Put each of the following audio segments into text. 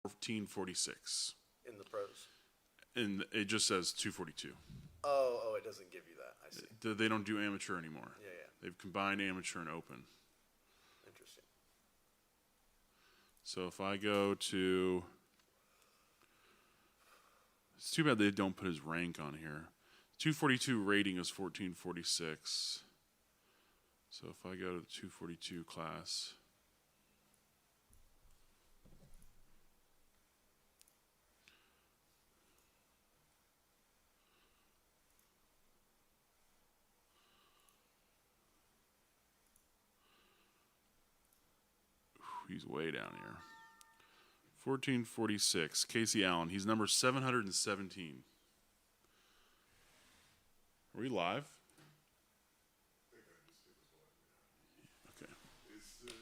1446. In the pros. And it just says 242. Oh, it doesn't give you that. I see. They don't do amateur anymore. Yeah. They've combined amateur and open. Interesting. So if I go to... It's too bad they don't put his rank on here. 242 rating is 1446. So if I go to the 242 class... He's way down here. 1446. Casey Allen. He's number 717. Are we live? Okay. Did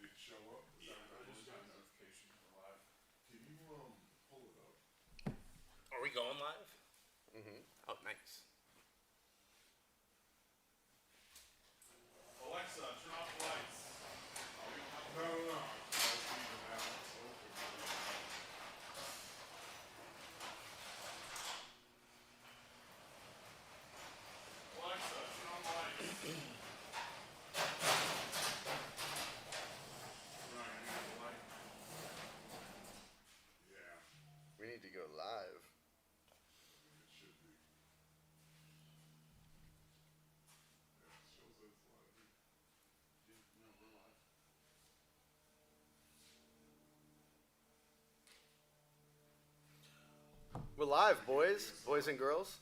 it show up? Yeah, I just got a notification for live. Can you pull it up? Are we going live? Mm-hmm. Oh, nice. Alexa, turn off the lights. No. Let's leave it out. Alexa, turn on the lights. Yeah, We need to go live. it should be. Yeah, it shows that it's live. We're live, boys and girls.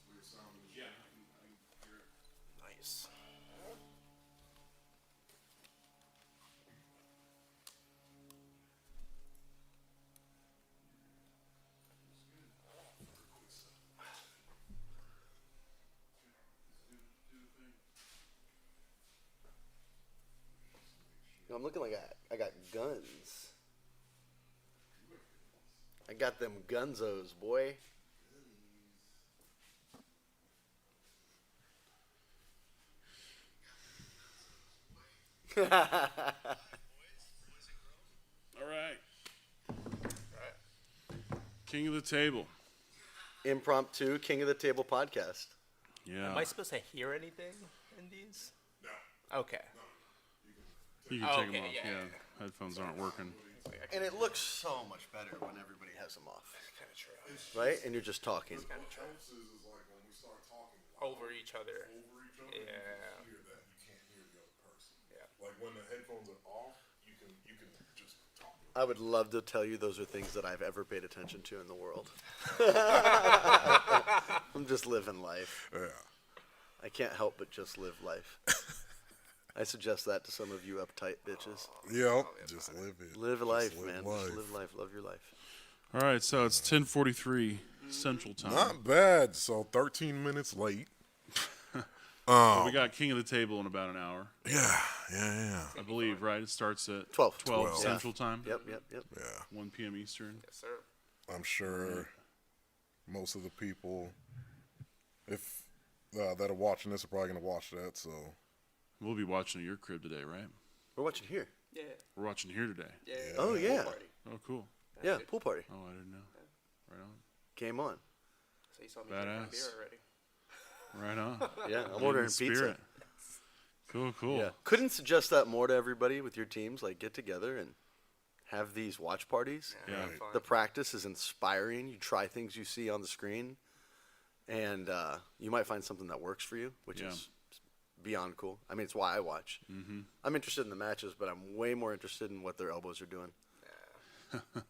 Yeah. Nice. I'm looking like I got guns. I got them gunzos, boy. All right. King of the table. Impromptu King of the Table podcast. Yeah. Am I supposed to hear anything in these? No. Okay. You can take Okay, them off. yeah. Headphones aren't working. And it looks so much better when everybody has them off, Kind of true. right? And you're just talking. Kind of true. This is like when we start talking loud Over each other. over each other, Yeah. you hear that. You can't hear the other person. Yeah. Like when the headphones are off, you can just talk. I would love to tell you those are things that I've ever paid attention to in the world. I'm just living life. Yeah. I can't help but just live life. I suggest that to some of you uptight bitches. Yep. Just live it. Live life, Just man. life. Just live life. Love your life. All right, so it's 10:43 Central Time. Not bad. So 13 minutes late. So we got King of the Table in about an hour, Yeah. I believe, right? It starts at 12. 12 12. Central Time. Yep. Yeah. 1 p.m. Eastern. Yes, sir. I'm sure most of the people, if that are watching this, are probably gonna watch that. So We'll be watching at your crib today, right? We're watching here. Yeah. We're watching here today. Yeah. Oh, yeah. Party. Oh, cool. Yeah, pool party. Oh, I didn't know. Right on. Game on. So you saw me drinking Badass. beer already. Right on. Yeah, I'm In ordering the pizza. spirit. Cool. Yeah. Couldn't suggest that more to everybody with your teams. Like, get together and have these watch parties. Yeah. Have fun. The practice is inspiring. You try things you see on the screen, and you might find something that works for you, which Yeah. is beyond cool. I mean, it's why I watch. Mm-hmm. I'm interested in the matches, but I'm way more interested in what their elbows are doing.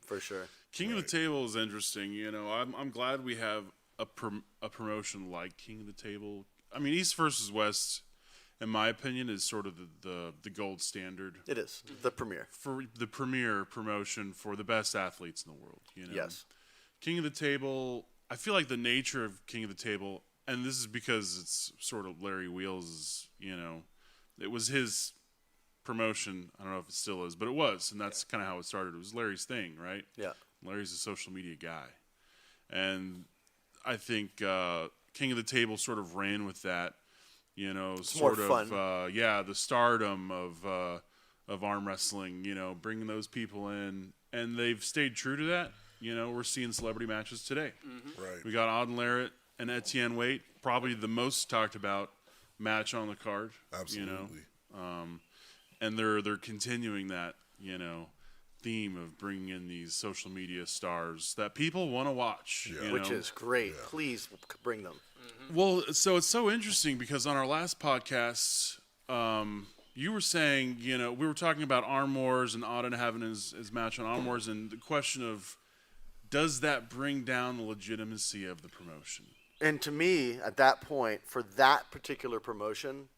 For sure. King of the Table is interesting. You know, I'm glad we have a promotion like King of the Table. I mean, East versus West, in my opinion, is sort of the gold standard It is the premiere. for the premier promotion for the best athletes in the world. You know, Yes. King of the Table. I feel like the nature of King of the Table, and this is because it's sort of Larry Wheels'. You know, it was his promotion. I don't know if it still is, but it was, and that's kind of how it started. It was Larry's thing, right? Yeah. Larry's a social media guy, and I think King of the Table sort of ran with that. You know, more sort of fun. the stardom of arm wrestling. You know, bringing those people in and they've stayed true to that. You know, we're seeing celebrity matches today. Right. We got Auden Larrett and Etienne Waite, probably the most talked about match on the card. Absolutely. You know, and they're continuing that, you know, theme of bringing in these social media stars that people want to watch. Yeah. You Which know? is great. Please bring them. Well, so it's so interesting because on our last podcast, you were saying, you know, we were talking about Arm Wars and Auden having his match on Arm Wars, and the question of, does that bring down the legitimacy of the promotion? And to me, at that point, for that particular promotion,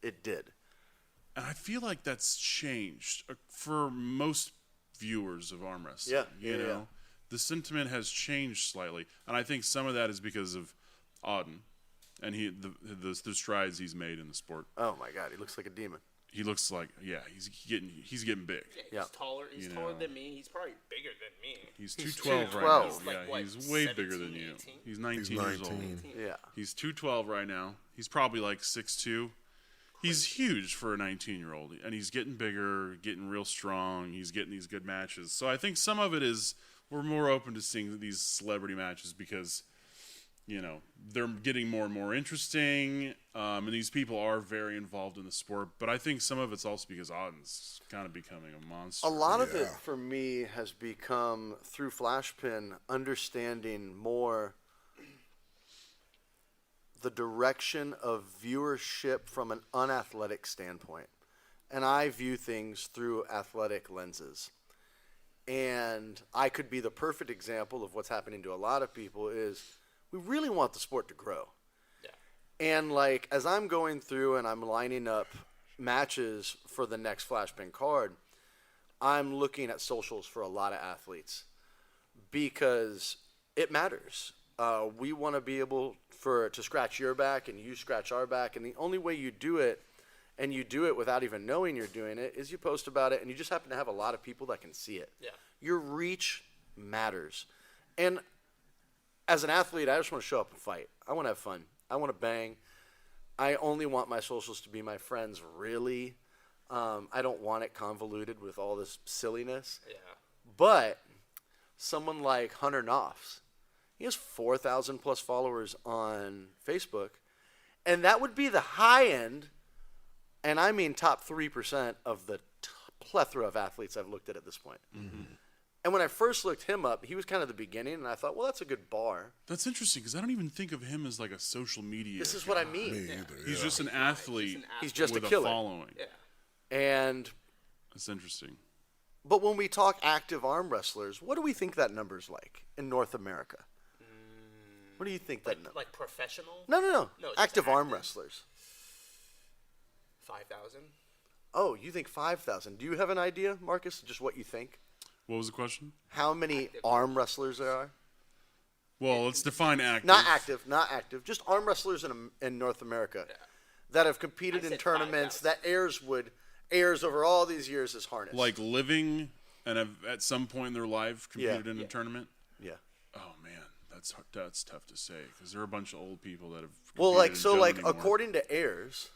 it did. And I feel like that's changed for most viewers of arm wrestling. Yeah, you yeah, know, yeah. the sentiment has changed slightly, and I think some of that is because of Auden and the strides he's made in the sport. Oh my God, he looks like a demon. He looks like, yeah, he's getting big. Yeah, he's Yeah. taller. He's You taller know. than me. He's probably bigger than me. He's He's 212 right 212. now. He's like, Yeah, what, he's way bigger than 17, you. 18? He's 19 He's years old. 19. Yeah. He's 212 right now. He's probably like 6'2". He's huge for a 19-year-old, and he's getting bigger, getting real strong. He's getting these good matches. So I think some of it is we're more open to seeing these celebrity matches because, you know, they're getting more and more interesting, and these people are very involved in the sport. But I think some of it's also because Auden's kind of becoming a monster. A lot of it Yeah. for me has become through Flashpin understanding more the direction of viewership from an unathletic standpoint. And I view things through athletic lenses. And I could be the perfect example of what's happening to a lot of people is we really want the sport to grow. Yeah. And like as I'm going through and I'm lining up matches for the next Flashpin card, I'm looking at socials for a lot of athletes because it matters. We want to be able to scratch your back and you scratch our back, and the only way you do it, and you do it without even knowing you're doing it, is you post about it, and you just happen to have a lot of people that can see it. Yeah. Your reach matters. And as an athlete, I just want to show up and fight. I want to have fun. I want to bang. I only want my socials to be my friends, really. I don't want it convoluted with all this silliness. Yeah. But someone like Hunter Knopfs, he has 4,000 plus followers on Facebook, and that would be the high end, and I mean top 3% of the plethora of athletes I've looked at this point. Mm-hmm. And when I first looked him up, he was kind of the beginning, and I thought, well, that's a good bar. That's interesting because I don't even think of him as like a social media. This is what I mean. Me either. He's yeah. just an athlete. He's just with a killer. following. Yeah. And That's interesting. but when we talk active arm wrestlers, what do we think that number's like in North America? What do you think that number? Like professional? No. No, just Active arm active. wrestlers. 5,000. Oh, you think 5,000. Do you have an idea, Marcus, just what you think? What was the question? How many arm wrestlers there are? Well, let's define active. Not active. Just arm wrestlers in North America that have competed I in said tournaments 5,000. that airs over all these years as harness. Like living and have at some point in their life competed in a tournament. yeah. Oh man, that's tough to say because there are a bunch of old people that have. Well, competed like and so, don't like anymore. according to airs,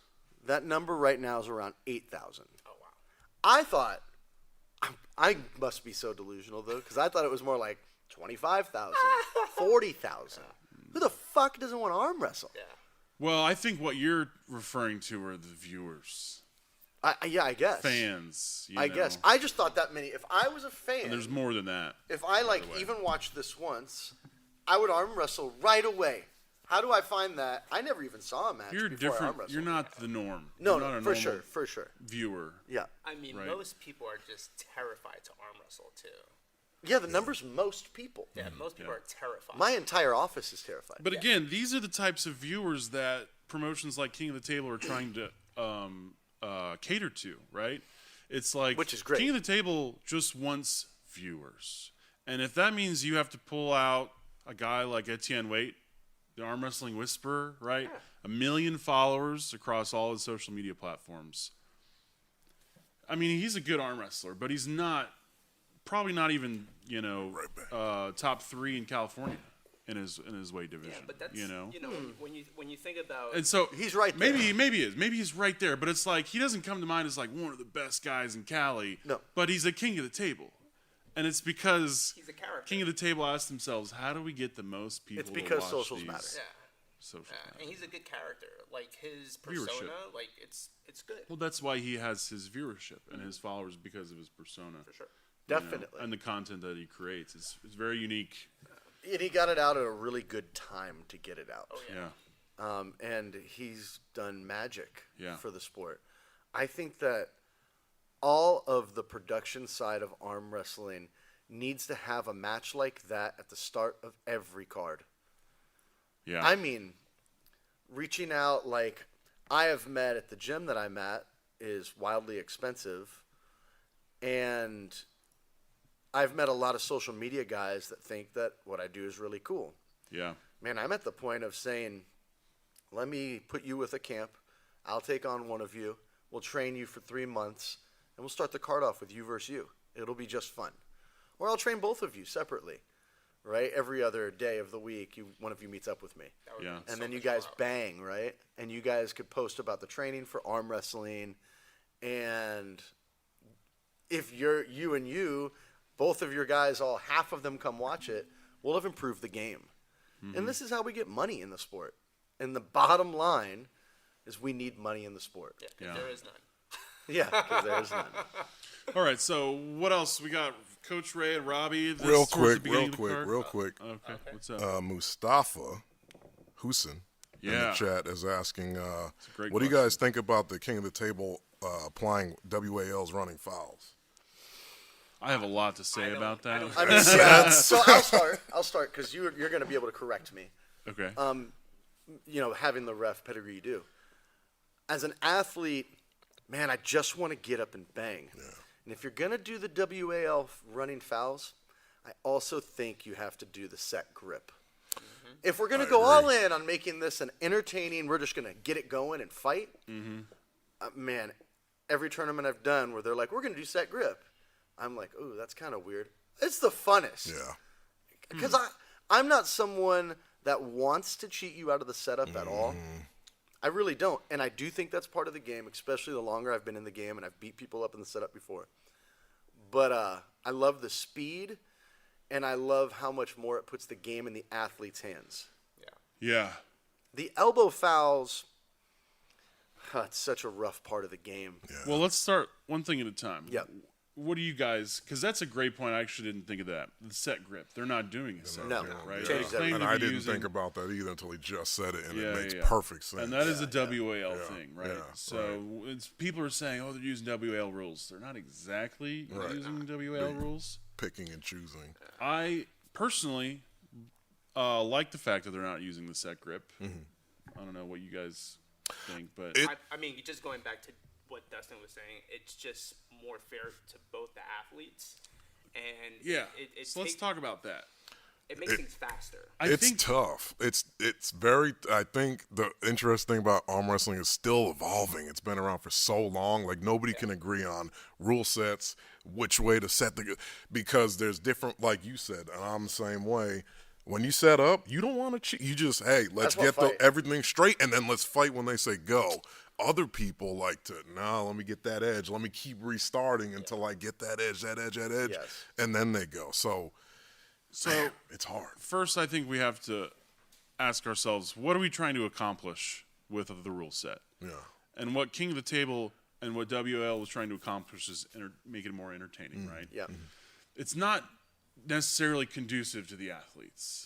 that number right now is around 8,000. Oh, wow. I thought, I must be so delusional though, because I thought it was more like 25,000, 40,000. Who the fuck doesn't want to arm wrestle? Yeah. Well, I think what you're referring to are the viewers, I guess. fans. I know. guess. I just thought that many. If I was a fan, And there's more than that. if I like way. even watched this once, I would arm wrestle right away. How do I find that? I never even saw a match You're before I different. arm wrestled. You're not the norm. No, You're not a for normal sure. Viewer. Yeah. I mean, Right. most people are just terrified to arm wrestle, too. Yeah, the number's most people. Yeah, most people are terrified. My entire office is terrified. But again, these are the types of viewers that promotions like King of the Table are trying to cater to, right? It's like Which is great. King of the Table just wants viewers, and if that means you have to pull out a guy like Etienne Waite, the arm wrestling whisperer, right? 1 million followers across all his social media platforms. I mean, he's a good arm wrestler, but he's probably not even top 3 in California in his weight division. Yeah, but that's, you know. when you think about... And so He's right there. Maybe he is. Maybe he's right there. But it's like he doesn't come to mind as like one of the best guys in Cali. No. But he's a king of the table, And it's because He's a character. King of the Table asked themselves, how do we get the most people It's to because watch socials these matter. Yeah. Socials matter. And he's a good character. Like his persona, Viewership. like it's good. Well, that's why he has his viewership and his followers because of his persona. For sure. you know, Definitely. and the content that he creates. It's very unique. And he got it out at a really good time to get it out. Oh Yeah. And he's done magic Yeah. for the sport. I think that all of the production side of arm wrestling needs to have a match like that at the start of every card. Yeah. I mean, reaching out like I have met at the gym that I'm at is wildly expensive. And I've met a lot of social media guys that think that what I do is really cool. yeah. Man, I'm at the point of saying, let me put you with a camp. I'll take on one of you. We'll train you for 3 months, and we'll start the card off with you versus you. It'll be just fun. Or I'll train both of you separately, right? Every other day of the week, one of you meets up with me. That would Yeah. be And so then you much guys more. bang, right? And you guys could post about the training for arm wrestling. And if you, both of your guys, all half of them come watch it, we'll have improved the game. And this is how we get money in the sport. And the bottom line is we need money in the sport. Yeah, 'cause Yeah. there is none. Yeah, because there is none. All right. So what else? We got Coach Ray and Robbie. This Real towards the quick, beginning real of the quick, card? real quick. Okay. What's up? Mustafa Hussein in Yeah. the chat is asking, a great what do you question. guys think about the King of the Table applying WAL's running fouls? I have a lot to say I don't- about I that. don't- I mean, so I'll start because you're going to be able to correct me. Okay. Having the ref pedigree you do. As an athlete, man, I just want to get up and bang. Yeah. And if you're going to do the WAL running fouls, I also think you have to do the set grip. Mm-hmm. If we're going to go all in on making this an entertaining, we're just going to get it going and fight, man, every tournament I've done where they're like, we're going to do set grip, I'm like, ooh, that's kind of weird. It's the funnest. Yeah. Because I'm not someone that wants to cheat you out of the setup at all. I really don't. And I do think that's part of the game, especially the longer I've been in the game and I've beat people up in the setup before. But I love the speed, and I love how much more it puts the game in the athlete's hands. yeah. The elbow fouls, it's such a rough part of the game. Well, let's start one thing at a time. Yep. What do you guys? Because that's a great point. I actually didn't think of that. The set grip. They're not doing a set No. grip, right? Changes They everything. claim And to I be didn't using- think about that either until he just said it, and Yeah, it makes yeah. perfect sense. And that is a WAL thing, right? Yeah, So it's, people are saying, oh, they're using WAL rules. They're not exactly Right. using WAL rules. Picking and choosing. I personally like the fact that they're not using the set grip. I don't know what you guys think, but I mean, just going back to what Dustin was saying, it's just more fair to both the athletes. And yeah. it So let's talk about that. It makes things faster. I It's think tough. It's very. I think the interesting thing about arm wrestling is still evolving. It's been around for so long. Like nobody can agree on rule sets, which way to set because there's different. Like you said, and I'm the same way. When you set up, you don't want to cheat. You just let's Let's get fight. everything straight, and then let's fight when they say go. Other people like to let me get that edge. Let me keep restarting until I get that edge, Yes. and then they go. So man, it's hard. First, I think we have to ask ourselves, what are we trying to accomplish with the rule set? Yeah. And what King of the Table and what WL was trying to accomplish is make it more entertaining, right? Yeah. It's not necessarily conducive to the athletes,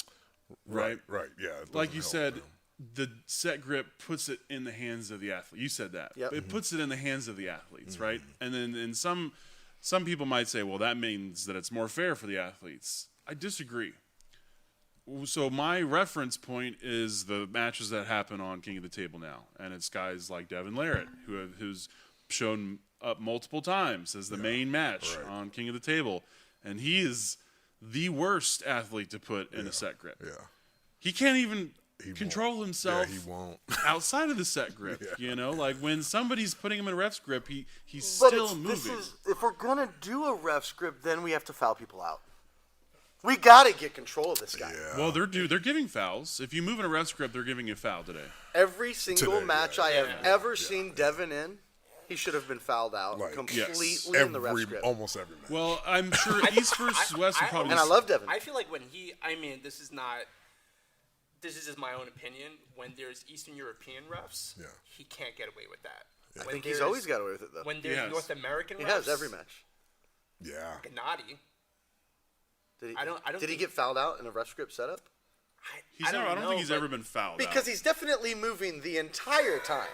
right? Right. Yeah. it Like doesn't you help said, them. the set grip puts it in the hands of the athlete. You said that. Yep. It puts it in the hands of the athletes, right? And then some people might say, well, that means that it's more fair for the athletes. I disagree. So my reference point is the matches that happen on King of the Table now, and it's guys like Devin Larratt who's shown up multiple times as the main match on King of the Table, and he is the worst athlete to put in a set grip. Yeah. He can't even He control won't. himself Yeah, he won't. outside of the set grip. You know, like when somebody's putting him in a ref's grip, he's But still moving. if we're going to do a ref script, then we have to foul people out. We got to get control of this guy. Yeah. Well, they're giving fouls. If you move in a ref's grip, they're giving you a foul today. Every single Today, match yeah. I have ever seen Devin in, He should have been fouled out Like, completely yes. in the ref script. Almost every match. Well, I'm sure East versus West would probably. And I love Devin. I feel like when this is just my own opinion. When there's Eastern European refs, he can't get away with that. I think he's always got away with it, though. When there's Yes. North American refs, He has every match. Yeah. Gennady. Did he, I don't did he think- get fouled out in a ref script setup? I don't think he's but- ever been fouled Because out. he's definitely moving the entire time.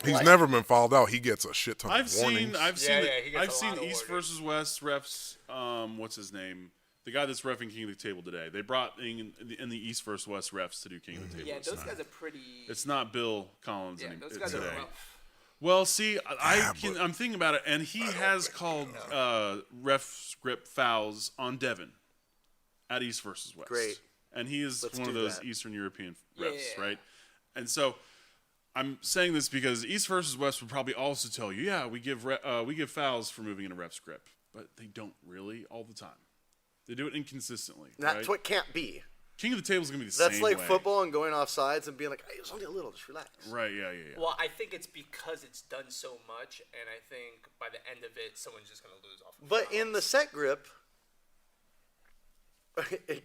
He's never been fouled out. He gets a shit ton I've of warnings. he gets I've a seen lot of East warnings. versus West refs. What's his name? The guy that's reffing King of the Table today. They brought in the East versus West refs to do King of the Table. Yeah, It's those not- guys are pretty. It's not Bill Collins Yeah, anymore. those guys are today. rough. Well, see, I'm thinking about it, and he has called ref script fouls on Devin at East versus West. Great. And he is Let's one of do those that. Eastern European Yeah, refs, yeah. right? And so I'm saying this because East versus West would probably also tell you, yeah, we give fouls for moving in a ref script, but they don't really all the time. They do it inconsistently. That's right? what can't be. King of the Table is going to be the That's same like way. football and going off sides and being like, hey, it was only a little, just relax. Right? Yeah. Well, I think it's because it's done so much, and I think by the end of it, someone's just gonna lose off. Of But fouls. in the set grip,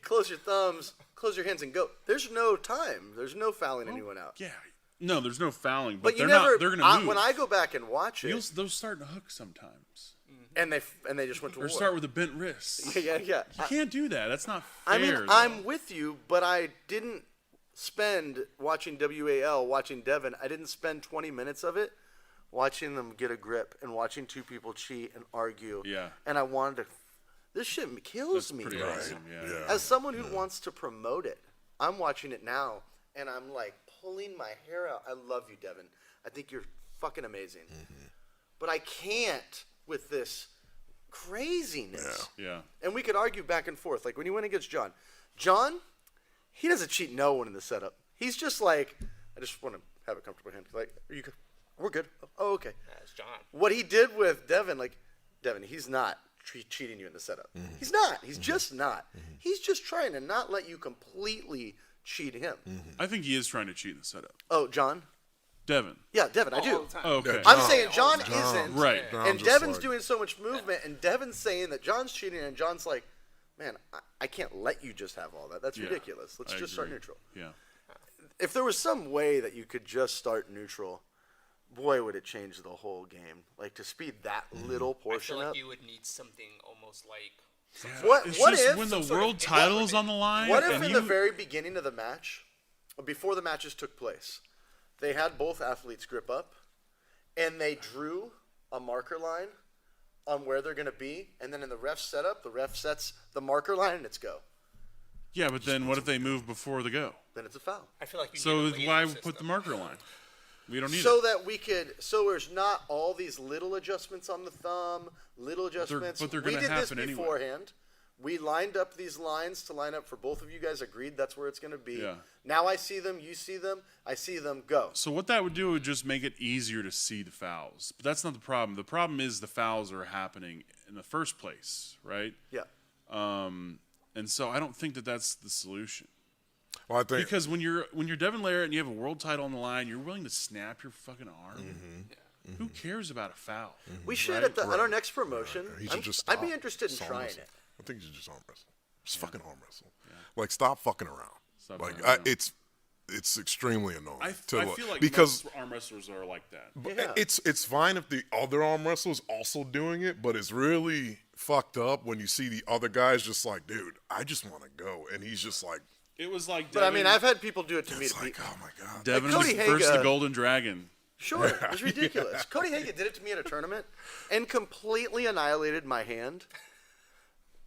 close your thumbs, close your hands, and go. There's no time. There's no fouling anyone out. Yeah. No, there's no fouling, But but you they're never. not. They're going to move. When I go back and watch it, Those start to hook sometimes, and they just went to or war. start with a bent wrist. yeah. You can't do that. That's not fair. I mean, though. I'm with you, but I didn't spend watching WAL, watching Devin. I didn't spend 20 minutes of it watching them get a grip and watching two people cheat and argue. Yeah. And I wanted to. This shit kills That's me. pretty man. awesome. Yeah. Yeah. As someone who wants to promote it, I'm watching it now, and I'm like pulling my hair out. I love you, Devin. I think you're fucking amazing. But I can't with this craziness. Yeah. And we could argue back and forth. Like when he went against John, he doesn't cheat no one in the setup. He's just like, I just want to have a comfortable hand. Like, are you good? We're good. Oh, okay. That's John. What he did with Devin, Devin, he's not cheating you in the setup. He's not. He's just not. He's just trying to not let you completely cheat him. I think he is trying to cheat in the setup. Oh, John? Devin. Yeah, Devin, I All do. the time. Oh, okay. Yeah, I'm saying John John. isn't. Right. John's And just Devin's like- doing so much movement, and Devin's saying that John's cheating, and John's like, man, I can't let you just have all that. That's Yeah, ridiculous. Let's I just start agree. neutral. Yeah. If there was some way that you could just start neutral, boy, would it change the whole game. Like to speed that little I portion feel like up. you would need something almost like. What It's what just if when the sort of world title is on the line? what if and in you, the very beginning of the match, or before the matches took place, they had both athletes grip up, and they drew a marker line on where they're going to be, and then in the ref setup, the ref sets the marker line and it's go. Yeah, but then what if they move before the go? Then it's a foul. I feel like you So need a laser why system. put the marker line? We don't need So it. that we could, so there's not all these little adjustments on the thumb, little adjustments. but they're we gonna did this happen anyway. beforehand. We lined up these lines to line up for both of you guys. Agreed that's where it's going to be. Yeah. Now I see them, you see them, I see them, go. So what that would do would just make it easier to see the fouls. But that's not the problem. The problem is the fouls are happening in the first place, right? Yeah. And so I don't think that that's the solution. Well, I think Because when you're Devin Larratt and you have a world title on the line, you're willing to snap your fucking arm. Who cares about a foul? We should Right? at our next promotion. he should just I'd be stop. interested in Just arm trying wrestle. it. I think you should just arm wrestle. Just fucking arm wrestle. Like stop fucking around. Stop like fucking around. it's extremely annoying. I to feel like because most arm wrestlers are like that. Yeah. it's fine if the other arm wrestler is also doing it, but it's really fucked up when you see the other guys just like, dude, I just want to go, and he's just like, It was like But I mean, I've had people do it to me it's to beat. like, oh my god. Devin Cody was first Haga- the Golden Dragon. Sure, it was ridiculous. Cody Hagan did it to me at a tournament and completely annihilated my hand.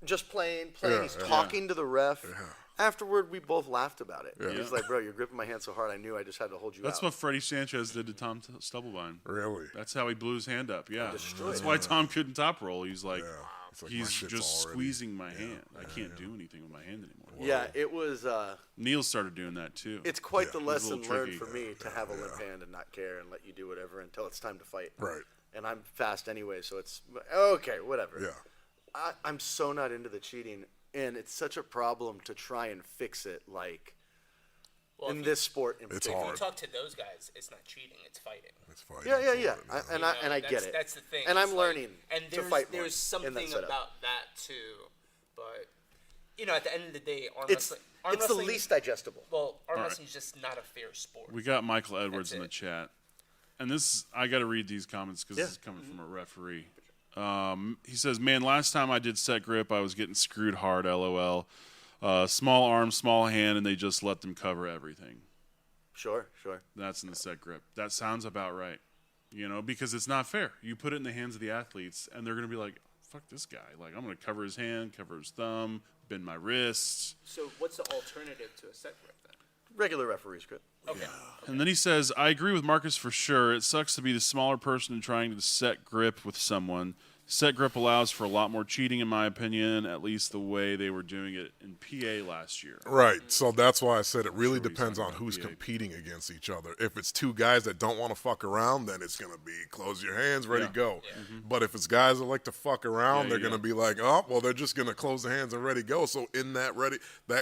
Just playing. He's talking to the ref. Afterward, we both laughed about it. He was like, bro, you're gripping my hand so hard, I knew I just had to hold you That's out. what Freddie Sanchez did to Tom Stubblebine. Really? That's how he blew his hand up. Yeah, destroyed that's him. why Tom couldn't top roll. He's like, It's like, my he's shit's just already- squeezing my hand. I can't do anything with my hand anymore. Yeah, it was. Neil started doing that too. It's quite the It was a lesson little learned tricky. for me to have a limp hand and not care and let you do whatever until it's time to fight. Right. And I'm fast anyway, so it's okay, whatever. Yeah. I'm so not into the cheating, and it's such a problem to try and fix it. Like, in this sport in it's particular. hard. If you talk to those guys, it's not cheating, it's fighting. It's fighting. Yeah. for it, I get it. That's the thing. And It's I'm like- learning and to fight more There's in that something setup. about that too, but at the end of the day, arm It's the wrestling, least digestible. Well, arm right. wrestling is just not a fair sport. We got Michael Edwards That's in the it. chat, and I got to read these comments because Yeah. this is coming from a referee. He says, "Man, last time I did set grip, I was getting screwed hard. LOL. Small arm, small hand, and they just let them cover everything. Sure. That's in the set grip. That sounds about right. Because it's not fair. You put it in the hands of the athletes, and they're going to be like, fuck this guy. Like, I'm going to cover his hand, cover his thumb, bend my wrist." So what's the alternative to a set grip then? Regular referees grip. Okay. And then he says, "I agree with Marcus for sure. It sucks to be the smaller person trying to set grip with someone. Set grip allows for a lot more cheating, in my opinion, at least the way they were doing it in PA last year." Right. So that's why I said it really Sure he's depends talking on about who's PA. competing against each other. If it's two guys that don't want to fuck around, then it's going to be close your hands, ready, Yeah. go. But if it's guys that like to fuck around, Yeah, they're yeah. going to be like, oh, well, they're just going to close their hands and ready, go. So in that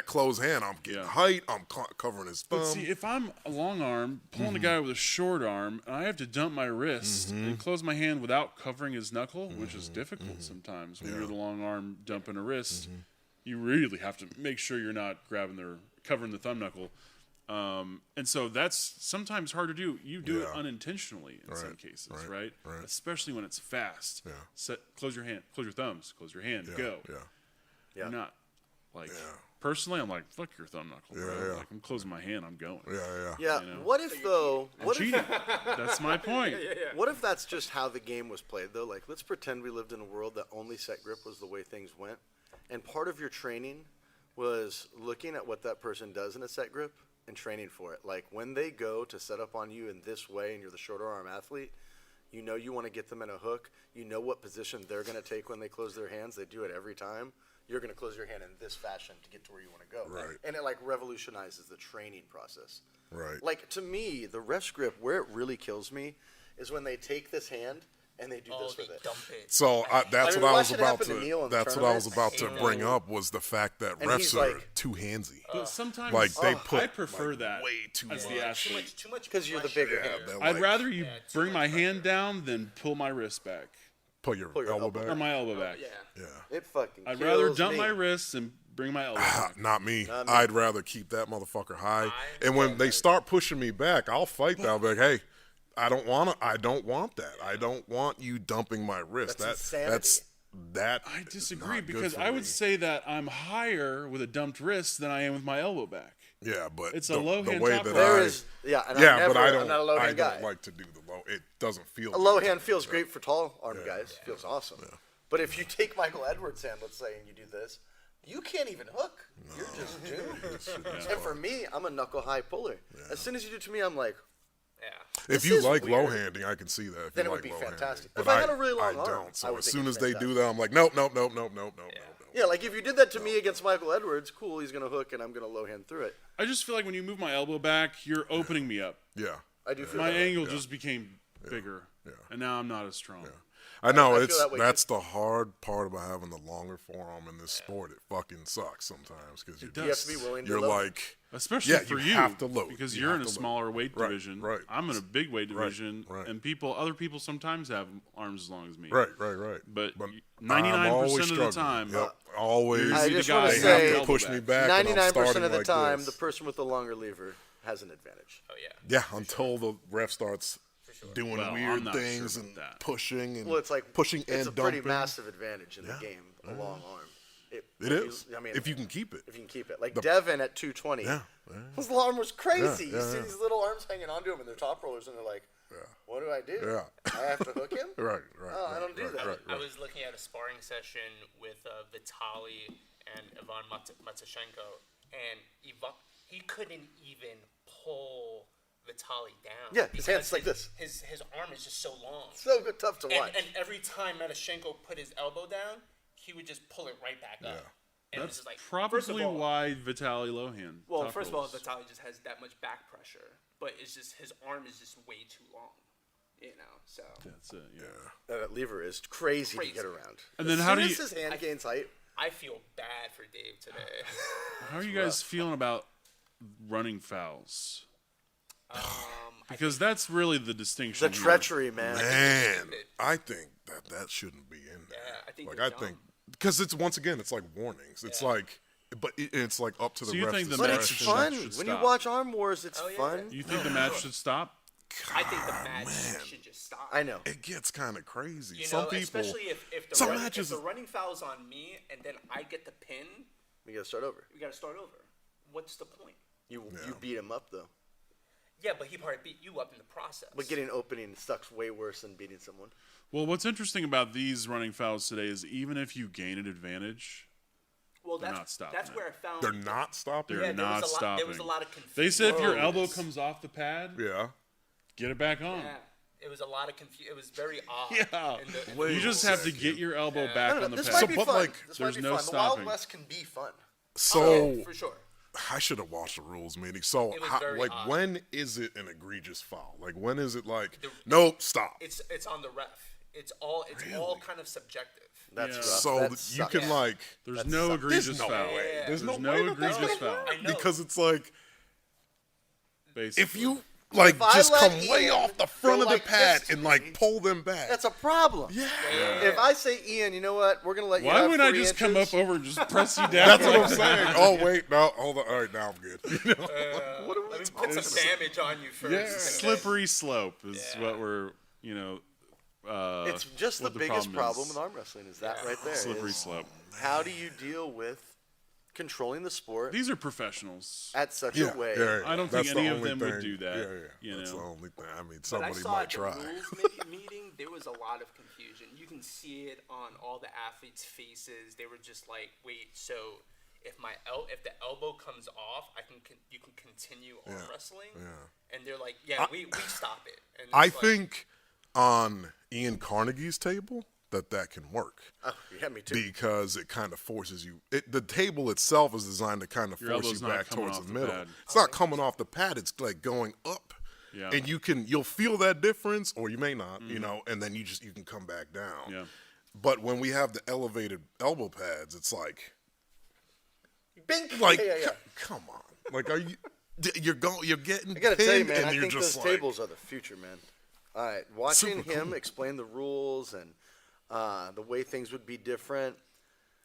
closed hand, I'm getting Yeah. height, I'm covering his thumb. But see, if I'm a long arm pulling a guy with a short arm, and I have to dump my wrist and close my hand without covering his knuckle, which is difficult sometimes when you're the long arm dumping a wrist, you really have to make sure you're not covering the thumb knuckle. And so that's sometimes hard to do. You do it Yeah. unintentionally in some Right, cases, right, right? right. Especially when it's fast. Yeah. Close your hand, close your thumbs, close your hand, Yeah, go. Yeah. Yeah. You're not like Yeah. personally. I'm like, fuck your thumb knuckle, bro. Yeah, yeah. Like, I'm closing my hand. I'm going. Yeah. Yeah. You know? What if though? What if Cheating. That's my point. What if that's just how the game was played, though? Like, let's pretend we lived in a world that only set grip was the way things went, and part of your training was looking at what that person does in a set grip and training for it. Like, when they go to set up on you in this way and you're the shorter arm athlete, you know you want to get them in a hook. You know what position they're going to take when they close their hands. They do it every time. You're going to close your hand in this fashion to get to where you want to go. Right. And it, like, revolutionizes the training process. Right. Like, to me, the ref's grip, where it really kills me, is when they take this hand and they do this They with it. dump it. So that's I mean, what I watch was it about happen to Neil in the That's what I was tournament. about to I bring know. up was the fact that And refs he's are like- too handsy. But sometimes Like they put I prefer that way too as much. the athlete. Too much. Because you're the pressure. bigger Yeah, hand. they're I'd like, rather you Yeah, too bring much my hand down than pull my wrist back pull your your elbow elbow back. or my elbow back. Yeah. Yeah. It fucking I'd kills rather dump me. my wrists and bring my elbow back. Not me. Not me. I'd rather keep that motherfucker high. High? And when they start pushing me back, I'll fight that. I'll be like, hey, I don't want that. I don't want you dumping my wrist. That's That I is disagree not good because for I me. would say that I'm higher with a dumped wrist than I am with my elbow back. Yeah, but It's a the low the hand way top that roll. There I, is, yeah, and yeah, I'm never, but I don't. I'm not a low I hand don't guy. like to do the low. It doesn't feel. A low good. hand feels great for tall arm guys. Feels awesome. But if you take Michael Edwards' hand, let's say, and you do this, you can't even hook. You're just doomed. And for me, I'm a knuckle high puller. As soon as you do it to me, I'm like, Yeah. If This you is like low weird. handing, I can see that. If Then you it would like be low fantastic. handing. If But I had a really long I arm, don't. I So would as think soon it's as they do fantastic. that, I'm like, nope. yeah, like if you did that to me against Michael Edwards, cool, he's going to hook and I'm going to low hand through it. I just feel like when you move my elbow back, you're opening me up. Yeah. I do feel My that way. angle just became bigger, Yeah. and now I'm not as strong. I know I feel it's that way that's the hard part about having the longer forearm in this sport. It fucking sucks sometimes because does. You have to be willing to you're load. like Especially Yeah, for you you, have to load. because You you're have in a to load. smaller weight Right, division. right. I'm in a big weight division, right. and other people sometimes have arms as long as me. right. But I'm 99% always of the struggling. time, Yep, always. I you're just the wanna guy they who say- has have the to elbow push back. me back. and I'm 99% starting of the like time, this. the person with the longer lever has an advantage. Oh yeah. Yeah, until the ref starts doing Well, I'm weird not things sure and about that. pushing and Well, it's like pushing it's and a pretty dumping. massive advantage in the Yeah. game, a long arm. It is. I mean, if you can keep it. if you can keep it. Like Devin at 220, his arm was crazy. Yeah, You see yeah. these little arms hanging onto him, and they're top rollers, and they're like, "What do I do? Yeah. I have to hook him." Right. Oh, I don't do that. I was looking at a sparring session with Vitaly and Ivan Matsashenko, and he couldn't even pull Vitaly down. Yeah, his hand's because like this. His arm is just so long. So good, tough to watch. And every time Matashenko put his elbow down, he would just pull it right back up. And it was That's just like, probably first of all, why Vitaly Lohan. Well, top first of all, rolls. Vitaly just has that much back pressure, but it's just his arm is just way too long. You know, so That's it. Yeah. That lever is crazy to get Crazy. around. And then as how soon do as you- his hand gains height? I feel bad for Dave today. How are you guys feeling about running fouls? I Because that's really the distinction. The here. treachery, man. Man, I think that shouldn't be in there. Yeah, I think like they're I dumb. think because it's once again it's like warnings. It's like, but it's like up to the So you refs. think the But match it's should fun. should When you stop. watch Arm Wars, it's Oh, yeah. fun. You think the match should stop? I think the match should just stop. I know. it gets kind of crazy. You Some know, people, especially if the some running, matches- if the running foul's on me and then I get the pin, We gotta start over. we got to start over. What's the point? You beat him up though. Yeah, but he probably beat you up in the process. But getting opening sucks way worse than beating someone. Well, what's interesting about these running fouls today is even if you gain an advantage, well, they're that's not stopping that's it. where I found they're not stopping. they're Yeah, there not was a lot, stopping. There was a lot of confusion. They said if your Whoa. elbow comes off the pad, Yeah. get it back on. Yeah, it was a lot of confusion. It was very odd. Yeah. in the You just have to get your elbow back on the This pad. might be but, fun. like, this might there's be no fun. The Wild stopping. West can be fun. So for sure. I should have watched the rules meeting. So It was very like odd. when is it an egregious foul? Like when is it like The- nope, stop. It's on the ref. It's all kind of subjective. That's Yeah. rough. So That you sucks. can like There's That no sucks. egregious there's no foul. way. Yeah. There's There's no, no way that that's egregious gonna foul. work. I know. Because it's like Basically. if you like If I just let come way Ian off the front go of the like pad this, and like pull them back. That's a problem. yeah. If I say, Ian, you know what? We're gonna let you. Why have would I 3 just come inches. up over and just press you down? That's what like I'm that? saying. Oh wait, no, hold on. All right, now I'm good. You know? What are we Let me talking put some damage on you first. Yeah. Slippery slope is Yeah. what we're, It's just the what the biggest problem is. with arm wrestling is that right there. Slippery is slope. How do you deal with controlling the sport These are professionals. at such Yeah, a way? yeah, I don't That's think the any of only them would thing. do that, Yeah, you That's know. the only thing. I mean, But I somebody saw might at the try. rules meeting, there was a lot of confusion. You can see it on all the athletes' faces. They were just like, "Wait, so if if the elbow comes off, you can continue arm wrestling?" Yeah. And they're like, "Yeah, we stop it." And it's I like, think on Ian Carnegie's table that can work Oh, yeah, me too. because it kind of forces you. The table itself is designed to kind of Your force elbow's you not back coming towards off the the middle. pad. It's not coming off the pad. It's like going up. Yeah. And you'll feel that difference, or you may not, you know, and then you can come back down. Yeah. But when we have the elevated elbow pads, it's like Bing. like yeah. come on, like are you? You're getting I gotta pinned, tell you, man. and I you're think just those like, tables are the future, man. All right, watching Super him cool. explain the rules and the way things would be different.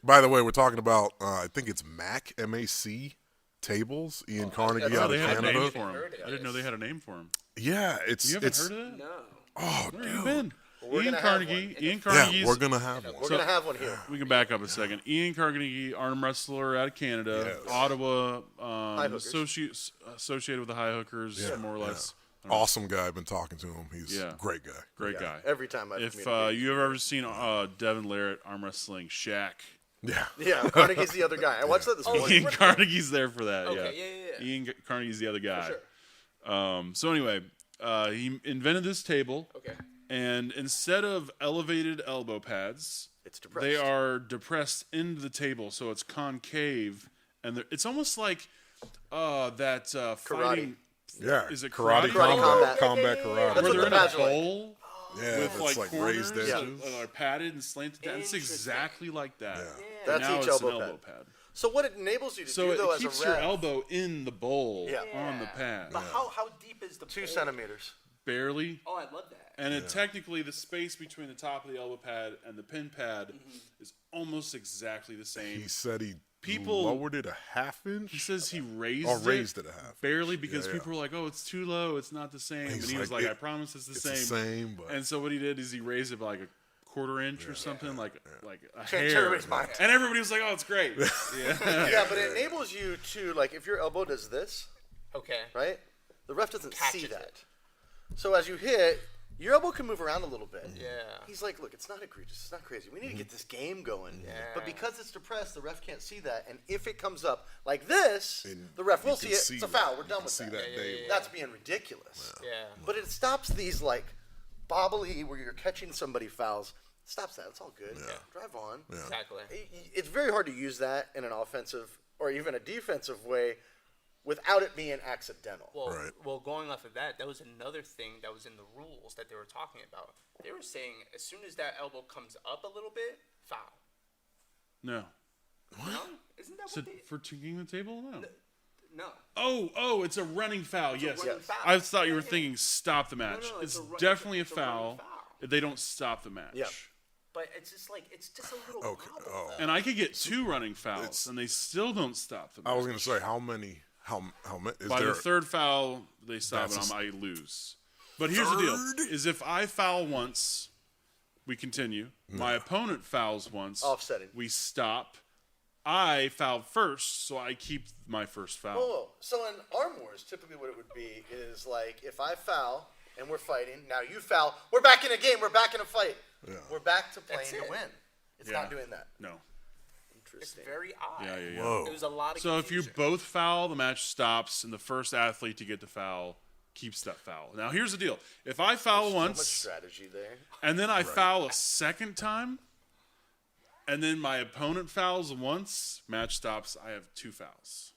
By the way, we're talking about I think it's MAC tables. Ian Carnegie Oh, out they of had a name Canada. for him. Heard of I didn't know this. they had a name for him. Yeah, You haven't heard of that? No. Oh, Where have you dude. been? we're Ian gonna have Carnegie. one. Ian Yeah, Carnegie's. we're gonna have one. We're gonna have one here. We can back up a second. Ian Carnegie, arm wrestler out of Canada, Yes. Ottawa, hookers. associated with the High Hookers, more or less. Awesome guy. I've been talking to him. He's Yeah. a great guy. Great guy. Every time I've If communicated. you have ever seen Devin Larrett arm wrestling Shaq, Yeah. Yeah, Carnegie's the other guy. I watched that this morning. Ian Carnegie's there for that. Okay, yeah. Ian Carnegie's the other guy. Sure. So anyway, he invented this table, Okay. and instead of elevated elbow pads, It's depressed. they are depressed into the table, so it's concave, and it's almost like that fighting. Yeah. Is it karate? karate? Combat. Combat That's karate. Where what they're the in a pads are like. bowl Yeah, with it's like raised corners edges. that are padded and slanted down. It's exactly like that. That's now each it's elbow an elbow pad. pad. So what it enables you to So do, it though, as keeps a your ref, elbow in the bowl Yeah. on the pad. But how deep is the 2 bowl? centimeters. Barely. Oh, I love that. And it technically, the space between the top of the elbow pad and the pin pad is almost exactly the same. He said he People- lowered it a half inch. He says he raised or raised it a half. barely inch. because Yeah, people were like, "Oh, it's too low. It's not the same." He's And he was like, like, "It- "I promise it's the It's same." the same, but And so what he did is he raised it by like a quarter-inch or something, like a Change hair. everybody's mind. And everybody was like, "Oh, it's great." Yeah. Yeah, but it enables you to, like, if your elbow does this, Okay. right? The ref doesn't see Catches that. it. So as you hit, your elbow can move around a little bit. Yeah. He's like, look, it's not egregious. It's not crazy. We need to get this game going. Yeah. But because it's depressed, the ref can't see that. And if it comes up like this, And the ref you will can see it. see It's a that. foul. We're You done can with see that. that day. That's being ridiculous. Yeah. But it stops these, like, bobbly where you're catching somebody fouls. It stops that. It's all good. Drive on. Exactly. It's very hard to use that in an offensive or even a defensive way without it being accidental. Well, Right. well, going off of that, that was another thing that was in the rules that they were talking about. They were saying as soon as that elbow comes up a little bit, foul. No. No? Isn't that So what they... for king the table, no. No. Oh, it's a running foul. Yes. running foul. I thought you were thinking stop the match. no, it's it's a definitely it's a a running foul. foul. If they don't stop the match. Yeah. But it's just a little Okay, wobble. oh. And I could get 2 running fouls, and they still don't stop the match. I was going to say, how many is By there? the third foul, they stop That's it. a I lose. But here's the deal: Third? is if I foul once, we continue. My opponent fouls once, Offsetting. we stop. I fouled first, so I keep my first foul. Whoa. So in Arm Wars, typically what it would be is like if I foul and we're fighting, now you foul, we're back in a game, we're back in a fight. Yeah. We're back to playing That's to it. win. It's Yeah. not doing that. No. It's Interesting. very odd. Yeah. Whoa. There was a lot of So if you confusion. both foul, the match stops, and the first athlete to get the foul keeps that foul. Now here's the deal: if I foul So much once strategy there. and then I foul a second time, and then my opponent fouls once, match stops. I have 2 fouls,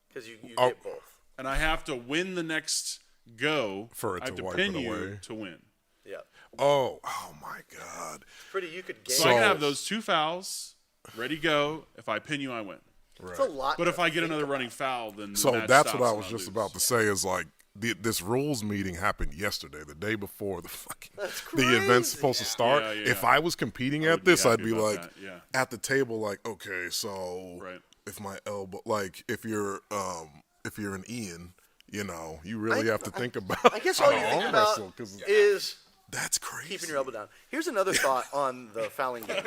Because you Oh. get both. and I have to win the next go For it I have to to wipe pin it you away. to win. Yeah. Oh my God. Pretty, you could game. So I can So- have those 2 fouls ready go. If I pin you, I win. It's a lot. But if to I get think another about. running foul, then the So match that's stops what I and was just lose. about to say is like this rules meeting happened yesterday, the day before the fucking That's the event's crazy. supposed to start. Yeah, yeah. If I was competing I at would be this, I'd happy be about like that, yeah. at the table, like, okay, so Right. if my elbow, like if you're an Ian, you really have to think about. I guess all you how to think arm about wrestle, 'cause is that's crazy. keeping your elbow down. Here's another thought on the fouling game.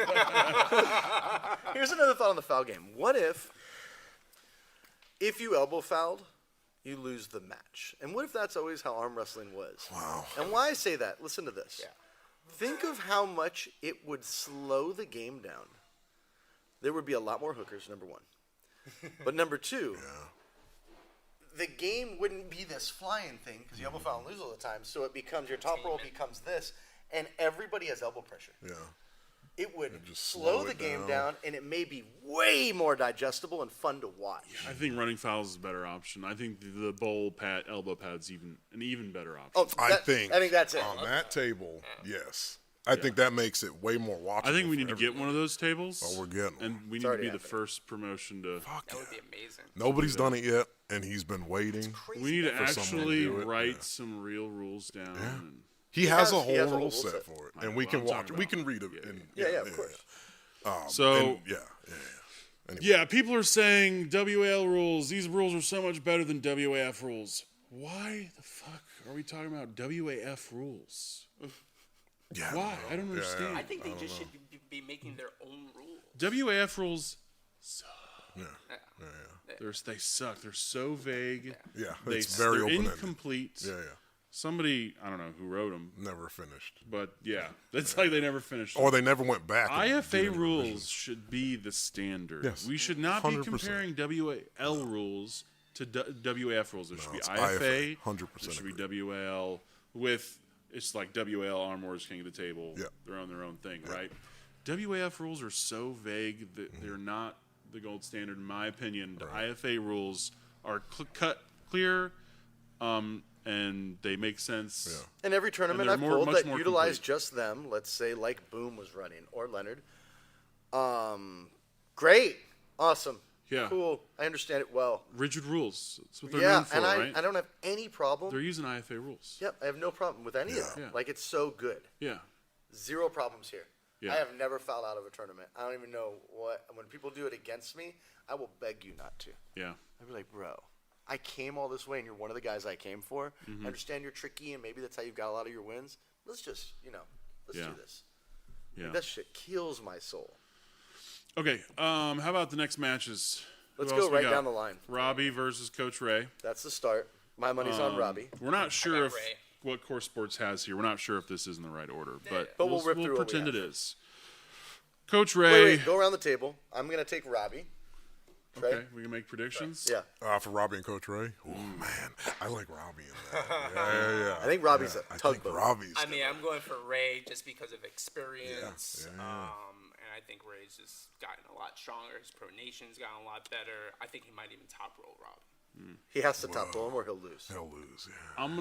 Here's another thought on the foul game. What if you elbow fouled, you lose the match? And what if that's always how arm wrestling was? Wow. And why I say that, listen to this. Think of how much it would slow the game down. There would be a lot more hookers, number one. But number two, the game wouldn't be this flying thing because you elbow foul and lose all the time. So it becomes your top roll becomes this, and everybody has elbow pressure. Yeah. It would just slow slow the it game down. down, and it may be way more digestible and fun to watch. I think running fouls is a better option. I think the bowl pad, elbow pad's an even better option. Oh, I think that's it. on that table, yes. I think that makes it way more watchable. I think we need for to get one of those tables. Oh, we're getting one. And we need to already be the happening. first promotion to. Fuck That would yeah. be amazing. Nobody's done it yet, and he's been waiting. We need to for someone to actually do it, write yeah. some real rules down. And He has a he whole has a whole rule rule set set. for it, I and know we what can I'm watch talking it. We about. can read it. Yeah, and, Yeah, of course. So- and Anyway. yeah, people are saying WAL rules. These rules are so much better than WAF rules. Why the fuck are we talking about WAF rules? Yeah, Why? I don't Yeah, understand. I think they just should be making their own rules. WAF rules suck. Yeah. They suck. They're so vague. Yeah, They, it's very they're open-ended. incomplete. Yeah, Somebody, I don't know who wrote them, never finished, but yeah, it's like they never finished. or they never went back. and did IFA any rules revisions. should be the standard. Yes. We should not be 100%. comparing WAL rules to WAF rules. There should be it's IFA. 100% There should agree. be WAL with it's like WAL Arm Wars King of the Table. Yeah. They're on their own thing, right? WAF rules are so vague that they're not the gold standard, in my opinion. The IFA rules are cut clear, and they make sense. Yeah. In every tournament they're I've more- pulled much that more utilized complete. just them, let's say like Boom was running or Leonard. Great, awesome, Yeah. cool. I understand it well. Rigid rules. That's what they're Yeah, known for, and right? I don't have any problem. They're using IFA rules. Yep, I have no problem with any of them. Yeah. Like it's so good. Yeah. Zero problems here. Yeah. I have never fouled out of a tournament. I don't even know what. When people do it against me, I will beg you not to. Yeah. I'd be like, bro, I came all this way, and you're one of the guys I came for. Mm-hmm. I understand you're tricky, and maybe that's how you've got a lot of your wins. Let's just, let's Yeah. do this. Yeah. That shit kills my soul. Okay. How about the next matches? Let's Who go else we right got? down the line. Robbie versus Coach Ray. That's the start. My money's on Robbie. We're not sure got if Ray. what Core Sports has here. We're not sure if this is in the right order, but But we'll rip through what we pretend have. it is. Coach Ray. Wait, go around the table. I'm going to take Robbie. Trey? Okay, we can make predictions. Yeah. For Robbie and Coach Ray. Oh man, I like Robbie in that. Yeah. I think Robbie's a I think tugboat. Robbie's. I mean, I'm going for Ray just because of experience. Yeah. And I think Ray's just gotten a lot stronger. His pronation's gotten a lot better. I think he might even top roll Rob. He has to top roll him or he'll lose. He'll lose. Yeah. I'm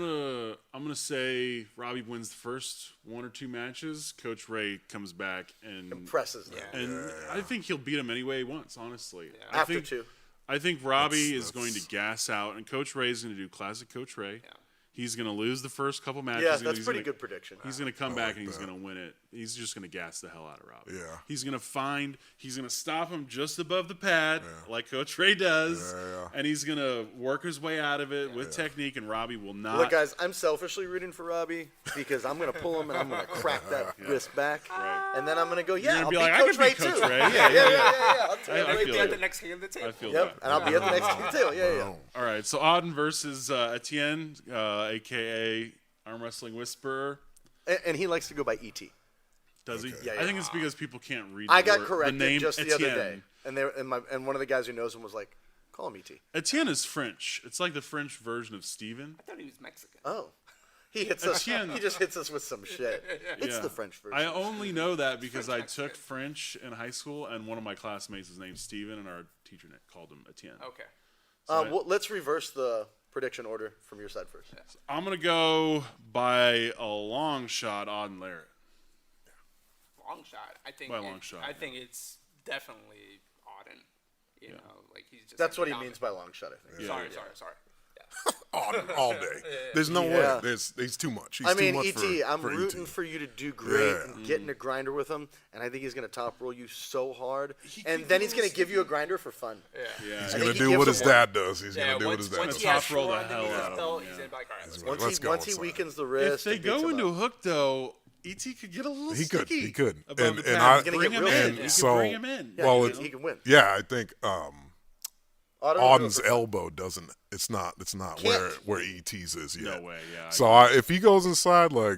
gonna say Robbie wins the first 1 or 2 matches. Coach Ray comes back and Presses them. Yeah. and I think he'll beat him any way he wants. Honestly, Yeah. I After think, two. I think Robbie is That's- going to gas out, and Coach Ray is going to do classic Coach Ray. Yeah. He's going to lose the first couple matches. Yeah, He's gonna- that's he's pretty gonna- good prediction. He's going to come I back like and he's that. going to win it. He's just going to gas the hell out of Robbie. Yeah. He's going to stop him just above the pad, like Coach Ray does, and he's going to work his way out of it with technique, and Robbie will not. Look, guys, I'm selfishly rooting for Robbie because I'm going to pull him and I'm going to crack that wrist back. And then I'm going to go, You're yeah, gonna I'll be beat like, I Coach could Ray beat Coach too. Ray. Yeah. I'll take I it right feel Be there. at the next king of the table. I feel Yep, that. and I'll be at the next team too. Yeah. All right, so Auden versus Etienne, a.k.a. Arm Wrestling Whisperer. And he likes to go by ET. Does he? Yeah, I think it's because people can't read I the got word- corrected the name just the Etienne. other day, and one of the guys who knows him was like, "Call him ET." Etienne is French. It's like the French version of Steven. I thought he was Mexican. Oh, he hits us. Etienne. He just hits us with some shit. It's Yeah. the French version. I only know that because I took French in high school, and one of my classmates is named Steven, and our teacher called him Etienne. Okay. Well, let's reverse the prediction order from your side first. I'm going to go by a long shot Auden Larrett. Long shot. I think. By a long shot, I yeah. think it's definitely Auden. You know, like he's just. That's what he dominant. means by long shot, I think. Sorry. Yeah. all day. There's no Yeah. way. He's too much. He's I too mean, much ET, I'm for rooting ET. for you to do great Yeah. and get in a grinder with him, and I think he's going to top roll you so hard, He and could then go he's going to give you a grinder for fun. Yeah. He's I gonna think he do gives what his him one. dad does. He's Yeah. gonna do what his dad Once does. he has Top roll four the underneath hell his out of belt, him, he's yeah. gonna be like, all right, let's He's go. like, let's go Once he inside. weakens the If wrist, they and beats go him into a up. hook, though, ET could get a little He could. sticky. He could. above And the and pad. I He's gonna bring get him real in. good. You so can bring him in. Yeah, well, he can win. yeah, I think Auto Auden's elbow doesn't. It's not Can't. where ET's is yet. No way, yeah. So if he goes inside, like,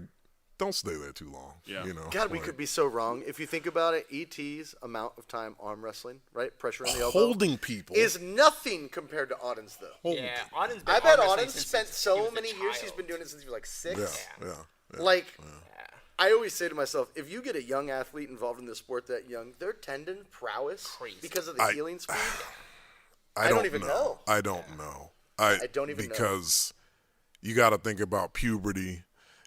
don't stay there too long. Yeah. You know. God, we like, could be so wrong. If you think about it, ET's amount of time arm wrestling, right? Pressure in the elbow. holding people. is nothing compared to Auden's, though. holding Yeah, people. Auden's been I bet arm wrestling Auden's since spent he so was a many years. He's child. been doing it since he was like 6. Yeah. Like, Yeah. I always say to myself, if you get a young athlete involved in the sport that young, their tendon prowess Crazy. because of the healing speed. I don't don't even know. know. I don't know. I don't even know. because you got to think about puberty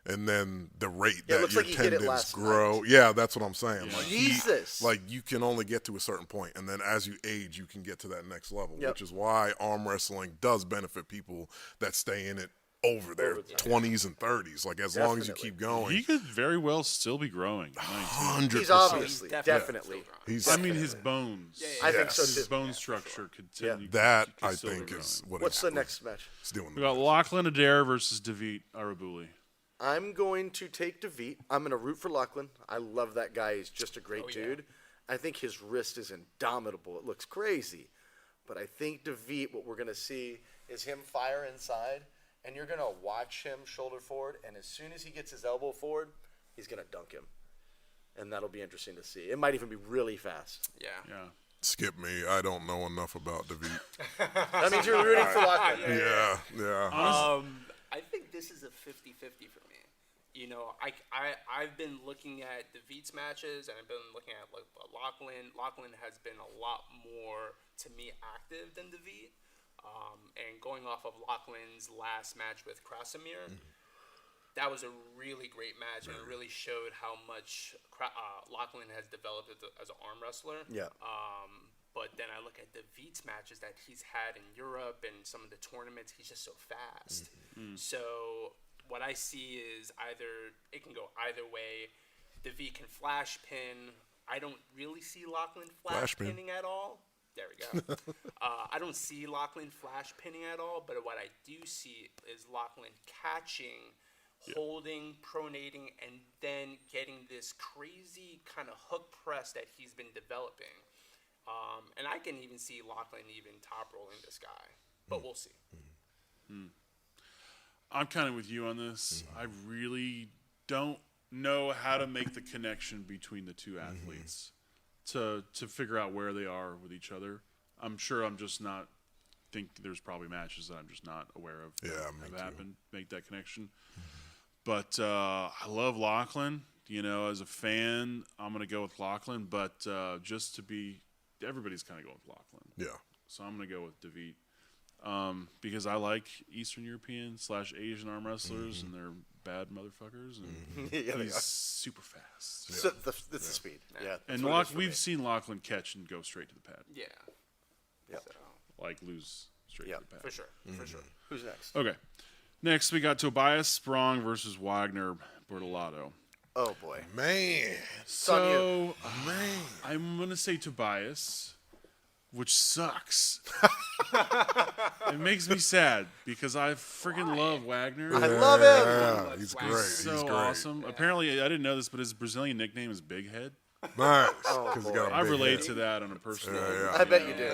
and then the rate Yeah, it that looks your like he hit it tendons last grow. Yeah, that's what I'm saying. Like Jesus. like you can only get to a certain point, and then as you age, you can get to that next level, Yep. which is why arm wrestling does benefit people that stay in it over their 20s and 30s. Like as long as you Definitely. keep going, He could very well still be growing. 100%. He's obviously, He's definitely. He's I mean, his bones. I think so Yes. too. His bone structure could continue. that could I still be think growing. is what What's it's, the next match? it's doing. We got Lachlan Adair versus David Arabuli. I'm going to take DeVete. I'm going to root for Lachlan. I love that guy. He's just a great dude. I think his wrist is indomitable. It looks crazy. But I think DeVete, what we're going to see is him fire inside, and you're going to watch him shoulder forward, and as soon as he gets his elbow forward, he's going to dunk him. And that'll be interesting to see. It might even be really fast. Yeah. Yeah. Skip me. I don't know enough about David. That means you're rooting for Lachlan. yeah. I think this is a 50-50 for me. You know, I've been looking at the Veets matches, and I've been looking at like Lachlan. Lachlan has been a lot more, to me, active than DeVete. And going off of Lachlan's last match with Krasimir, that was a really great match, and it really showed how much Lachlan has developed as an arm wrestler. Yeah. But then I look at the Veets matches that he's had in Europe and some of the tournaments. He's just so fast. So what I see is it can go either way. The V can flash pin. I don't really see Lachlan flash pin. pinning at all. There we go. I don't see Lachlan flash pinning at all, but what I do see is Lachlan catching, holding, pronating, and then getting this crazy kind of hook press that he's been developing. And I can even see Lachlan even top rolling this guy, but we'll see. I'm kind of with you on this. I really don't know how to make the connection between the two athletes to figure out where they are with each other. I'm sure I'm just not think there's probably matches that I'm just not aware of that me have too. happened, make that connection. But I love Lachlan. You know, as a fan, I'm going to go with Lachlan. But just to be, everybody's kind of going with Lachlan. Yeah. So I'm going to go with David. Because I like Eastern European / Asian arm wrestlers, and they're bad motherfuckers, and Yeah, they he's are. super fast. So it's the speed. Yeah. And that's what it is for we've me. seen Lachlan catch and go straight to the pad. Yeah. Yep. So, like lose straight Yeah, to the pad. For sure. For sure. Who's next? Okay. Next, we got Tobias Sprong versus Wagner Bortolato. Oh boy. Man, So, man. I'm going to say Tobias, which sucks. It makes me sad because I freaking love Wagner. I love him. Yeah, he's Wagner. great. So He's great. awesome. Apparently, I didn't know this, but his Brazilian nickname is Big Head. Nice. Oh, 'Cause he boy. got a I big relate head. to that on a personal level. Yeah. I bet you do.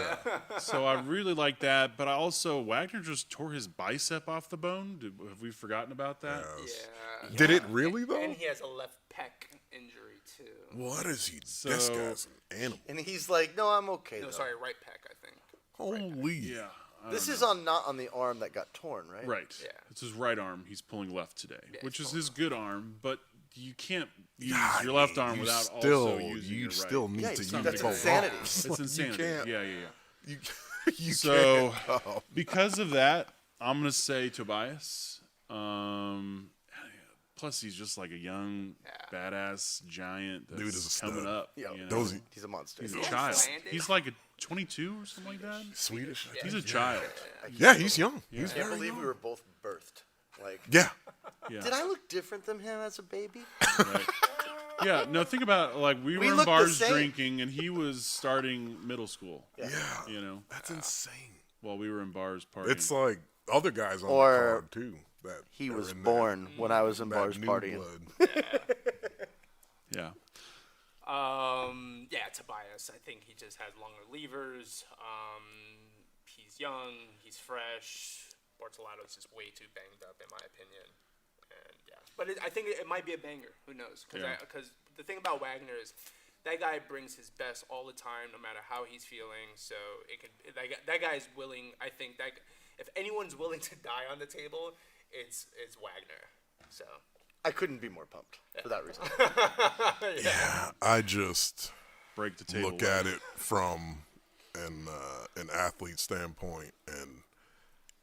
So I really like that, but I also Wagner just tore his bicep off the bone. Have we forgotten about that? Yes. Yeah. Did it really though? And he has a left pec injury too. What is he? So- This guy's an animal. And he's like, no, I'm okay. No, though. sorry, right pec, I think. Holy. Yeah. I This don't is know. not on the arm that got torn, right? Right. Yeah. It's his right arm. He's pulling left today, Yeah, which he's is his good arm, but you can't use God, your left arm you without still, also using you your right. still need Yeah, to use that's both insanity. arms. It's insanity. You can't. Yeah. You, you So, can't. Oh. because of that, I'm gonna say Tobias. Plus, he's just like a young, badass giant that's Dude is a coming stud. up. Yeah, you know? Those he's a monster. He's a He's child. landed. He's like a 22 or something like that. Swedish. I He's think. a child. Yeah, he's young. He's I can't very believe young. we were both birthed. Like, Yeah. Yeah. did I look different than him as a baby? Right. Yeah. No, think about it, like we were in look the bars same. drinking, and he was starting middle school. Yeah. You know, That's insane. while we were in bars partying. It's like other guys on Or the card too. That He are was in born when I was in that bars new partying. blood. yeah. Yeah, Tobias. I think he just has longer levers. He's young. He's fresh. Bortolato's just way too banged up, in my opinion. And yeah, but I think it might be a banger. Who knows? Because the thing about Wagner is that guy brings his best all the time, no matter how he's feeling. So it could that guy's willing. I think that if anyone's willing to die on the table, it's Wagner. So I couldn't be more pumped for that reason. Yeah, I just Break the table. look at it from an athlete standpoint, and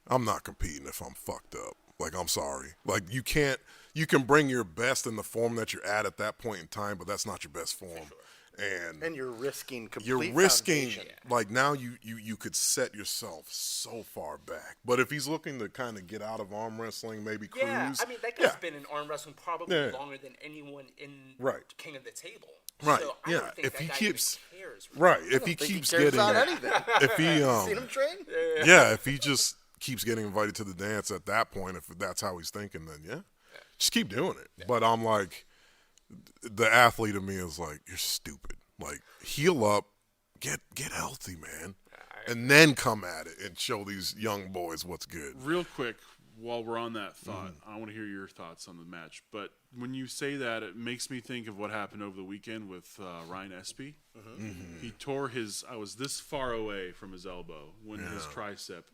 I'm not competing if I'm fucked up. Like, I'm sorry. Like, you can bring your best in the form that you're at that point in time, but that's not your best form. And you're risking complete you're risking, foundation. like, now you could set yourself so far back. But if he's looking to kind of get out of arm wrestling, maybe cruise. yeah, I mean that guy's been in arm wrestling probably Yeah. longer than anyone in Right. King of the Table. Right, So I yeah, don't think if that he guy keeps- even cares. Right. If he I think keeps cares getting, about anything. if he Seen him train? yeah, if he just keeps getting invited to the dance at that point, if that's how he's thinking, then yeah, just keep doing it. Yeah. But I'm like, the athlete in me is like, you're stupid. Like, heal up, get healthy, man, and then come at it and show these young boys what's good. Real quick, while we're on that thought, I want to hear your thoughts on the match. But when you say that, it makes me think of what happened over the weekend with Ryan Espy. He tore I was this far away from his elbow when his tricep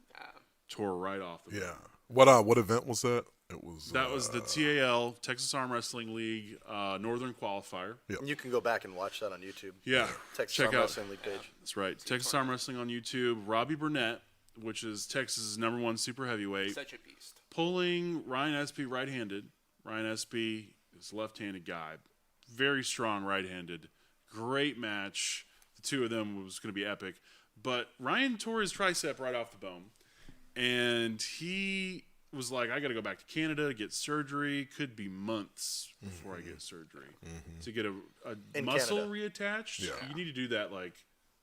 tore right off the bone. Yeah. What event was that? It was That was the TAL, Texas Arm Wrestling League, Northern Qualifier. Yep. You can go back and watch that on YouTube. Yeah. Texas check Arm out. Wrestling League page. That's right. Texas Arm Wrestling on YouTube. Robbie Burnett, which is Texas's #1 super heavyweight, Such a beast. pulling Ryan Espy right-handed. Ryan Espy is a left-handed guy. Very strong right-handed. Great match. The two of them was going to be epic. But Ryan tore his tricep right off the bone. And he was like, I got to go back to Canada to get surgery. Could be months before I get surgery. To get a In muscle Canada. reattached, Yeah. you need to do that like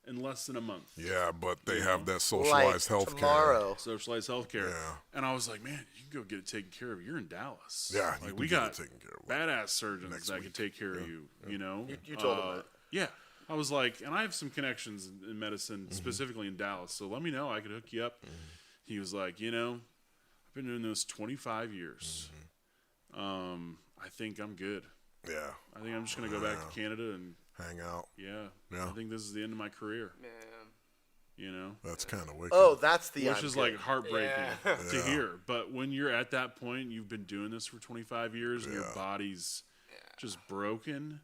in less than a month. Yeah, but they have that Like socialized health care. tomorrow. Socialized healthcare. Yeah. And I was like, man, you can go get it taken care of. You're in Dallas. Yeah, you like can we get got it taken care of badass surgeons next that week. can take care of you. You know, You told him that. Yeah, I was like, and I have some connections in medicine, specifically in Dallas. So let me know. I could hook you up. He was like, I've been doing this 25 years. I think I'm good. Yeah, I think I'm just gonna go back to Canada and hang out. yeah. Yeah. I think this is the end of my career. Man. That's kind of wicked. Oh, that's the Which I'm is good. like heartbreaking Yeah. to hear. But when you're at that point, you've been doing this for 25 years, and your Yeah. body's just broken.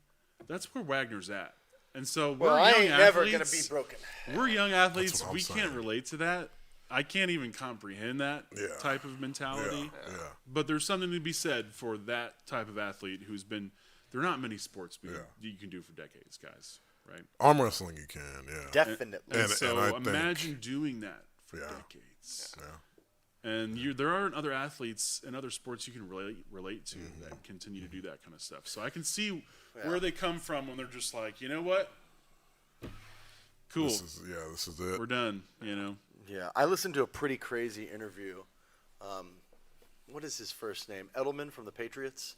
That's where Wagner's at. And so Well, we're I young ain't never athletes. gonna be broken. We're young athletes. what I'm We can't saying. relate to that. I can't even comprehend that Yeah. type of mentality. Yeah. But there's something to be said for that type of athlete who's been. There are not many sports you can do for decades, guys. Right? Arm wrestling, you can. Yeah. Definitely. And And so I think- imagine doing that for decades. Yeah. And there are other athletes in other sports you can relate to that continue to do that kind of stuff. So I can see where they come from when they're just like, you know what? Cool. This is it. We're done, you know. Yeah, I listened to a pretty crazy interview. What is his first name? Edelman from the Patriots?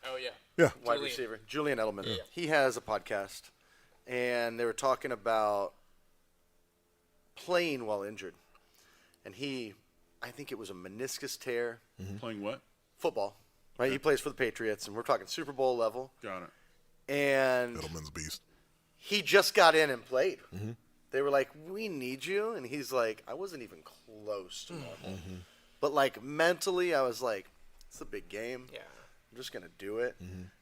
Oh yeah. Yeah. Wide Julian. receiver. Julian Edelman. Yeah. He has a podcast, and they were talking about playing while injured. And I think it was a meniscus tear. Playing what? Football, right? He plays for the Patriots, and we're talking Super Bowl level. Got it. And Edelman's beast. he just got in and played. They were like, "We need you," and he's like, "I wasn't even close to normal." But like mentally, I was like, "It's a big game. Yeah. I'm just gonna do it."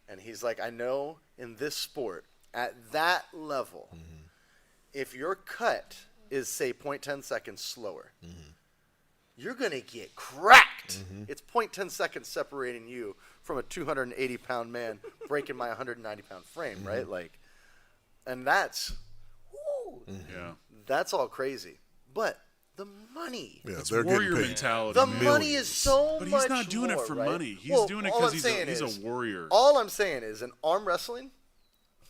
And he's like, "I know in this sport at that level, if your cut is say 0.10 seconds slower, you're gonna get cracked. It's 0.10 seconds separating you from a 280-pound man breaking my 190-pound frame, right? Like, and that's." Yeah. That's all crazy. But the money. Yeah, It's they're warrior getting paid. mentality. The man. money is so But much he's not doing it more, for right? money. He's Well, doing it all because I'm he's saying a is- warrior. All I'm saying is in arm wrestling,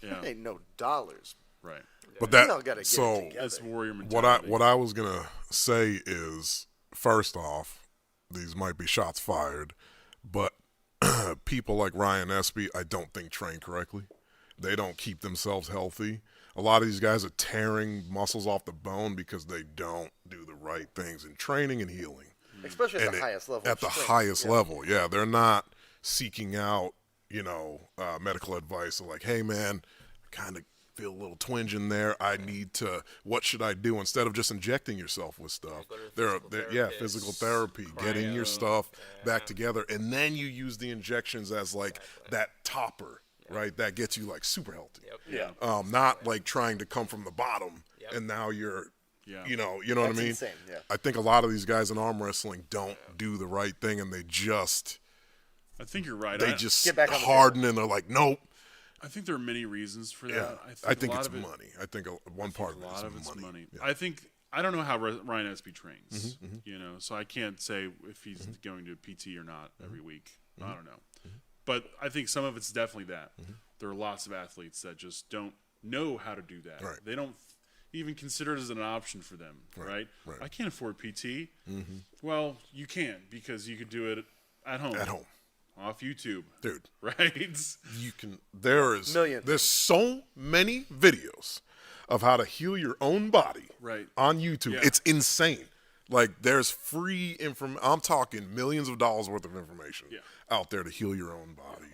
Yeah. ain't no dollars. Right. But You all that gotta get so it together. That's warrior what mentality. I was gonna say is, first off, these might be shots fired, but people like Ryan Espy, I don't think train correctly. They don't keep themselves healthy. A lot of these guys are tearing muscles off the bone because they don't do the right things in training and healing. Especially at And the it- highest level. At of the strength. highest Yeah. level, yeah. They're not seeking out, medical advice. They're like, hey, man, I kind of feel a little twinge in there. I need to, what should I do? Instead of just injecting yourself with stuff. go to They're physical physical therapists, therapy, getting your cryo, stuff back together. And then you use the injections as like that topper, right? That gets you like super healthy. Yep. Yeah. Not like trying to come from the bottom Yep. and now you're, Yeah. you know what I That's mean? insane, yeah. I think a lot of these guys in arm wrestling don't do the right thing, and they just I think you're right. they just Get back on the harden and they're like, nope. I think there are many reasons for that. Yeah, I think, a lot it's of it, money. I think one part A of lot it of is it's money. Yeah. I don't know how Ryan Espy trains. So I can't say if he's going to PT or not every week. I don't know. But I think some of it's definitely that. There are lots of athletes that just don't know how to do that. Right. They don't even consider it as an option for them, right? right. I can't afford PT. Well, you can because you could do it at home. At home, Off YouTube. dude. Right? You can. There's Millions. so many videos of how to heal your own body. Right. On YouTube, Yeah. it's insane. Like there's free I'm talking millions of dollars worth of information out there to heal your own body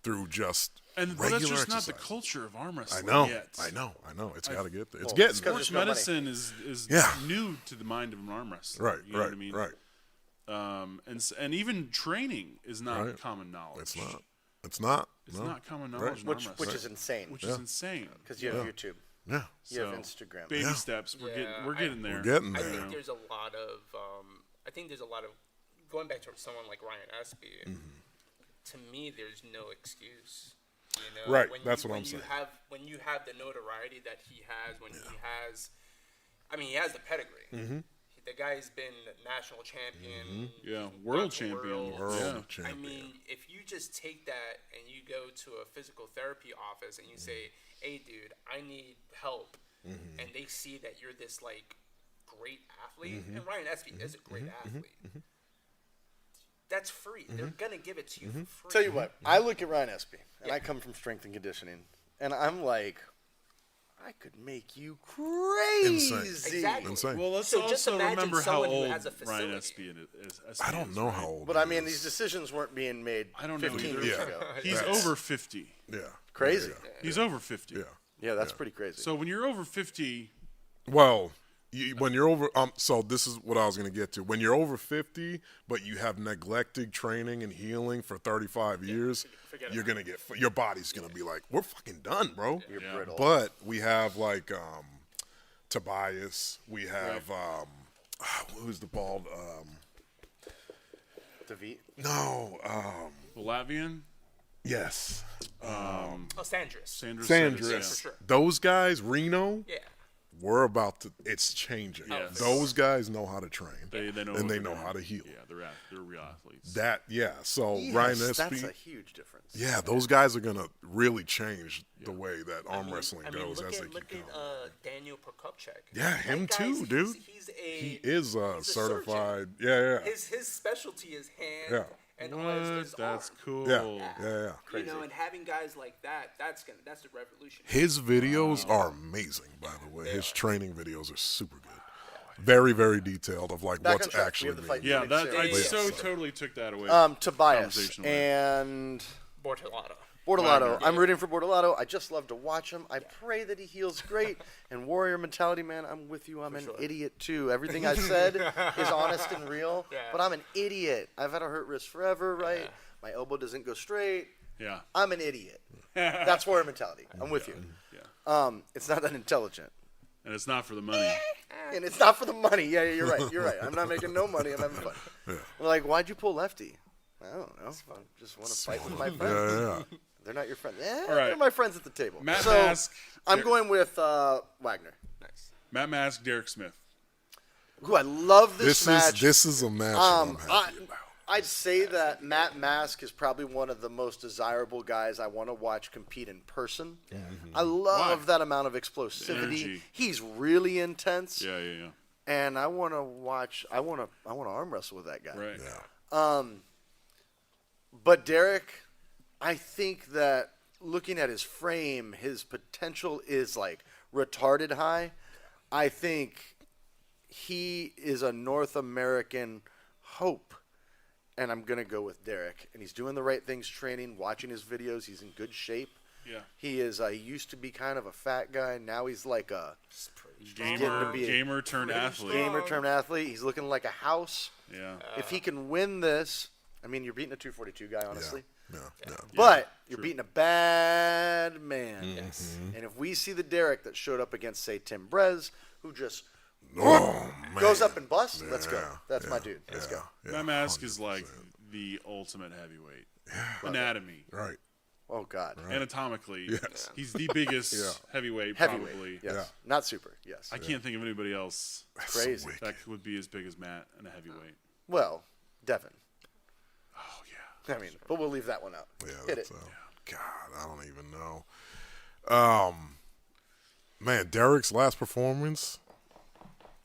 through just But regular that's just not the exercise. culture of arm I wrestling know. yet. I know. It's got to get there. It's Well, getting it's 'cause there. there's Sports no money. medicine is Yeah. new to the mind of an arm wrestler. Right. You know Right. what I mean? Right. And even training is not Right. common knowledge. It's not. It's not. It's no. not common knowledge in arm Which wrestling. is insane. Which is insane. Because you have YouTube. Yeah. You have So, Instagram. Baby Yeah. steps. We're Yeah, getting there. We're getting I there. think there's a lot of going back to someone like Ryan Espy. To me, there's no excuse. You know, Right, When that's you, what when I'm you saying. Have when you have the notoriety that he has, he has the pedigree. The guy's been national champion. Yeah, he's world gone to champion. World Yeah. champion. I mean, if you just take that and you go to a physical therapy office and you say, "Hey, dude, I need help," and they see that you're this like great athlete, and Ryan Espy is a great athlete. That's free. They're gonna give it to you for free. Tell you what, I look at Ryan Espy, and I come from strength and conditioning, and I'm like, I could make you crazy. Exactly. Insane. Well, let's So just also imagine remember how someone who old has a Ryan facility. Espy is. I don't know how old. But he I mean, is. these decisions weren't being made I don't know 15 either. years Yeah. ago. He's over 50. Yeah. Crazy. Yeah. He's over 50. Yeah. Yeah, that's pretty crazy. So when you're over 50, Well, when you're over, so this is what I was going to get to. When you're over 50, but you have neglected training and healing for 35 years, forget you're going to get, your body's going to be like, we're fucking done, bro. You're brittle. But we have like Tobias. We have, who's the bald? David. No. the Latvian, Yes. Oh, Sandris. Sandra Sandris. For sure. Those guys, Reno, Yeah. we're about to. It's changing. Yes. Those guys know how to train. They know and what they they're know doing. how to heal. Yeah, they're real athletes. So Yes, Ryan that's Espy. a huge difference. Yeah, those guys are gonna really change the way that arm wrestling goes look as at, they keep going. Daniel Prokopchuk. Yeah, That him guy's- too, dude. He is a certified. Yeah. His specialty is hand. Yeah. And What? his That's arm. cool. Yeah. You know, and having guys like that's a revolution. His videos are amazing, by the way. His training videos are super good. Very, very detailed of like Back what's on track. We actually have the fight being Yeah, Phoenix that I series. so totally took that away. Tobias Conversation away. and Bortolato. Bortolato. I'm rooting for Bortolato. I just love to watch him. I pray that he heals great. And Warrior mentality, man, I'm with you. I'm an idiot too. Everything I said is honest and real. Yeah. But I'm an idiot. I've had a hurt wrist forever, right? Yeah. My elbow doesn't go straight. Yeah. I'm an idiot. That's Warrior mentality. I'm with you. Yeah. It's not that intelligent. And it's not for the money. And it's not for the money. Yeah, you're right. You're right. I'm not making no money. I'm having fun. We're like, why'd you pull lefty? I don't know. I just want to fight with my friends. Yeah. They're not your friends. Yeah, All right. they're my friends at the table. Matt so Mask. I'm going with Wagner. Nice. Matt Mask, Derek Smith. Ooh, I love this match. This is a match I'm happy about. I'd say that Matt Mask is probably one of the most desirable guys I want to watch compete in person. Yeah. I love Why? that amount of explosivity. Energy. He's really intense. Yeah. And I want to watch. I want to arm wrestle with that guy. Right. Yeah. But Derek, I think that looking at his frame, his potential is like retarded high. I think he is a North American hope. And I'm going to go with Derek. And he's doing the right things training, watching his videos. He's in good shape. Yeah. He is. He used to be kind of a fat guy. Now he's like a getting to be a Gamer turned athlete. gamer turned athlete. He's looking like a house. Yeah. If he can win this, I mean, you're beating a 242 guy, honestly. Yeah. But you're true. beating a bad man. Yes. And if we see the Derek that showed up against, say, Tim Brez, who just Oh, man. goes up and busts, let's go. Yeah, That's my dude. Let's go. Yeah, Matt Mask is 100%. like the ultimate heavyweight. Anatomy. Right. Oh, God. Anatomically. Yes. He's the biggest heavyweight, Heavyweight. probably. Yes. Yeah. Not super. Yes. I can't think of anybody else Crazy. So wicked. that would be as big as Matt and a heavyweight. Well, Devin. Oh, yeah. I mean, but we'll leave that one out. Yeah, Hit that's it. God, I don't even know. Man, Derek's last performance,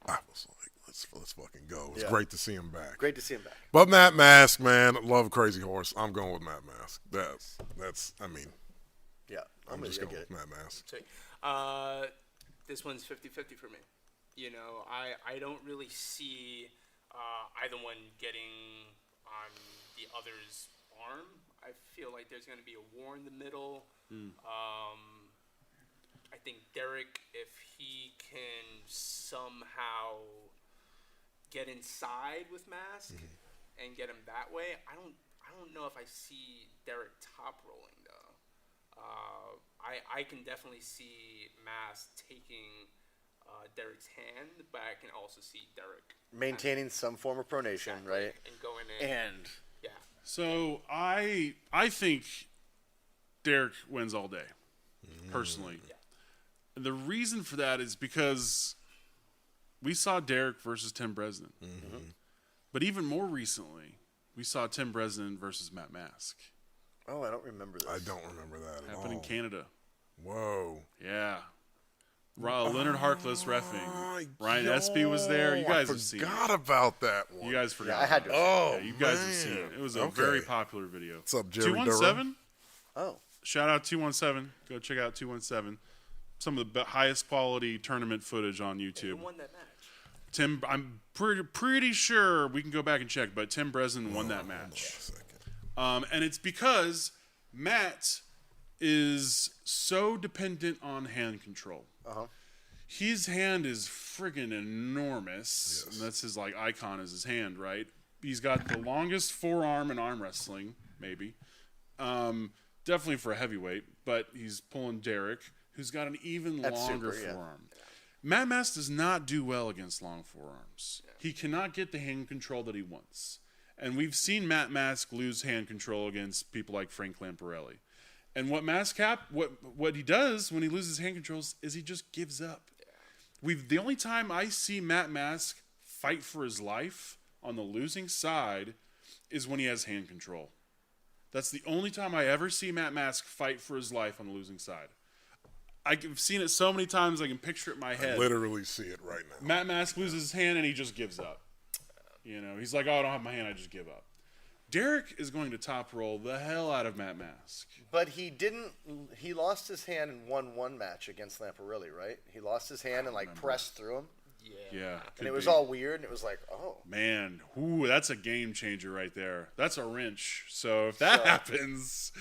I was like, let's fucking go. It was Yeah. great to see him back. Great to see him back. But Matt Mask, man, love Crazy Horse. I'm going with Matt Mask. That's. I mean, Yeah. I'm just going going to with Matt Mask. Sweet. This one's 50-50 for me. You know, I don't really see either one getting on the other's arm. I feel like there's going to be a war in the middle. I think Derek, if he can somehow get inside with Mask and get him that way, I don't know if I see Derek top rolling though. I can definitely see Mask taking Derek's hand, but I can also see Derek Maintaining some form of pronation, right? and going in. And Yeah. So I think Derek wins all day, personally. Yeah. And the reason for that is because we saw Derek versus Tim Bresnan. But even more recently, we saw Tim Bresnan versus Matt Mask. oh, I don't remember this. I don't remember that at all. Happened in Canada. Whoa. Yeah. Leonard Harkless reffing. Ryan Espy was there. You guys I have seen it. forgot about that one. You guys forgot. I had to. Oh, Yeah, you guys have seen it. It was a Okay. very popular video. What's up, Jerry 217? Oh, Shout out 217. Go check out 217. Some of the highest quality tournament footage on Who YouTube. won that match? Tim, I'm pretty sure we can go back and check, but Tim Bresnan won that match. And it's because Matt is so dependent on hand control. His hand is friggin' enormous. And that's his like icon is his hand, right? He's got the longest forearm in arm wrestling, maybe. Definitely for a heavyweight, but he's pulling Derek, who's got an even That's longer super, yeah. forearm. Matt Mask does not do well against long forearms. He cannot get the hand control that he wants. And we've seen Matt Mask lose hand control against people like Frank Lamparelli. And what he does when he loses hand controls is he just gives up. The only time I see Matt Mask fight for his life on the losing side is when he has hand control. That's the only time I ever see Matt Mask fight for his life on the losing side. I've seen it so many times I can picture it in my head. I literally see it right now. Matt Mask loses his hand and he just gives up. He's like, oh, I don't have my hand, I just give up. Derek is going to top roll the hell out of Matt Mask. But he didn't. He lost his hand and won one match against Lamparelli, right? He lost his hand and pressed through him. Yeah. And it was all weird, and it was like, oh. Man, that's a game changer right there. That's a wrench. So if that happens,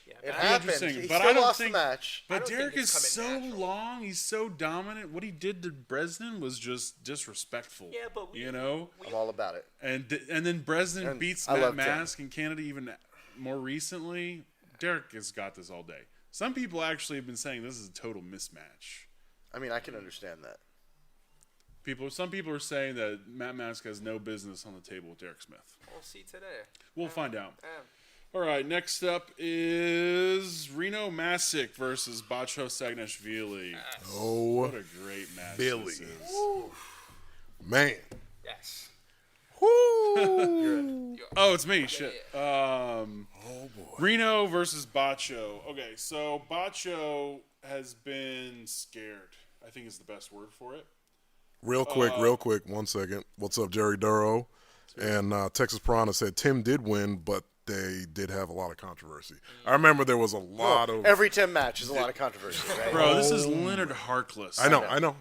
it happened. interesting. He But still I don't lost think, the match. But Derek is it's so coming natural. long. He's so dominant. What he did to Bresnan was just disrespectful. Yeah, but I'm all about it. And then Bresnan And beats I Matt love Mask in Canada even more recently. Derek has got this all day. Some people actually have been saying this is a total mismatch. I mean, I can understand that. Some people are saying that Matt Mask has no business on the table with Derek Smith. We'll see today. We'll find out. Yeah. All right, next up is Reno Masick versus Bacho Sagnashvili. Oh, What a great match Billy. this is. man. Yes. Woo. Oh, it's me. Shit. Oh, boy. Reno versus Bacho. Okay, so Bacho has been scared, I think is the best word for it. Real quick, 1 second. What's up, Jerry Duro? And Texas Piranha said Tim did win, but they did have a lot of controversy. I remember there was a lot of... Every Tim match is a lot of controversy, right? Bro, this is Leonard Harkless. I know.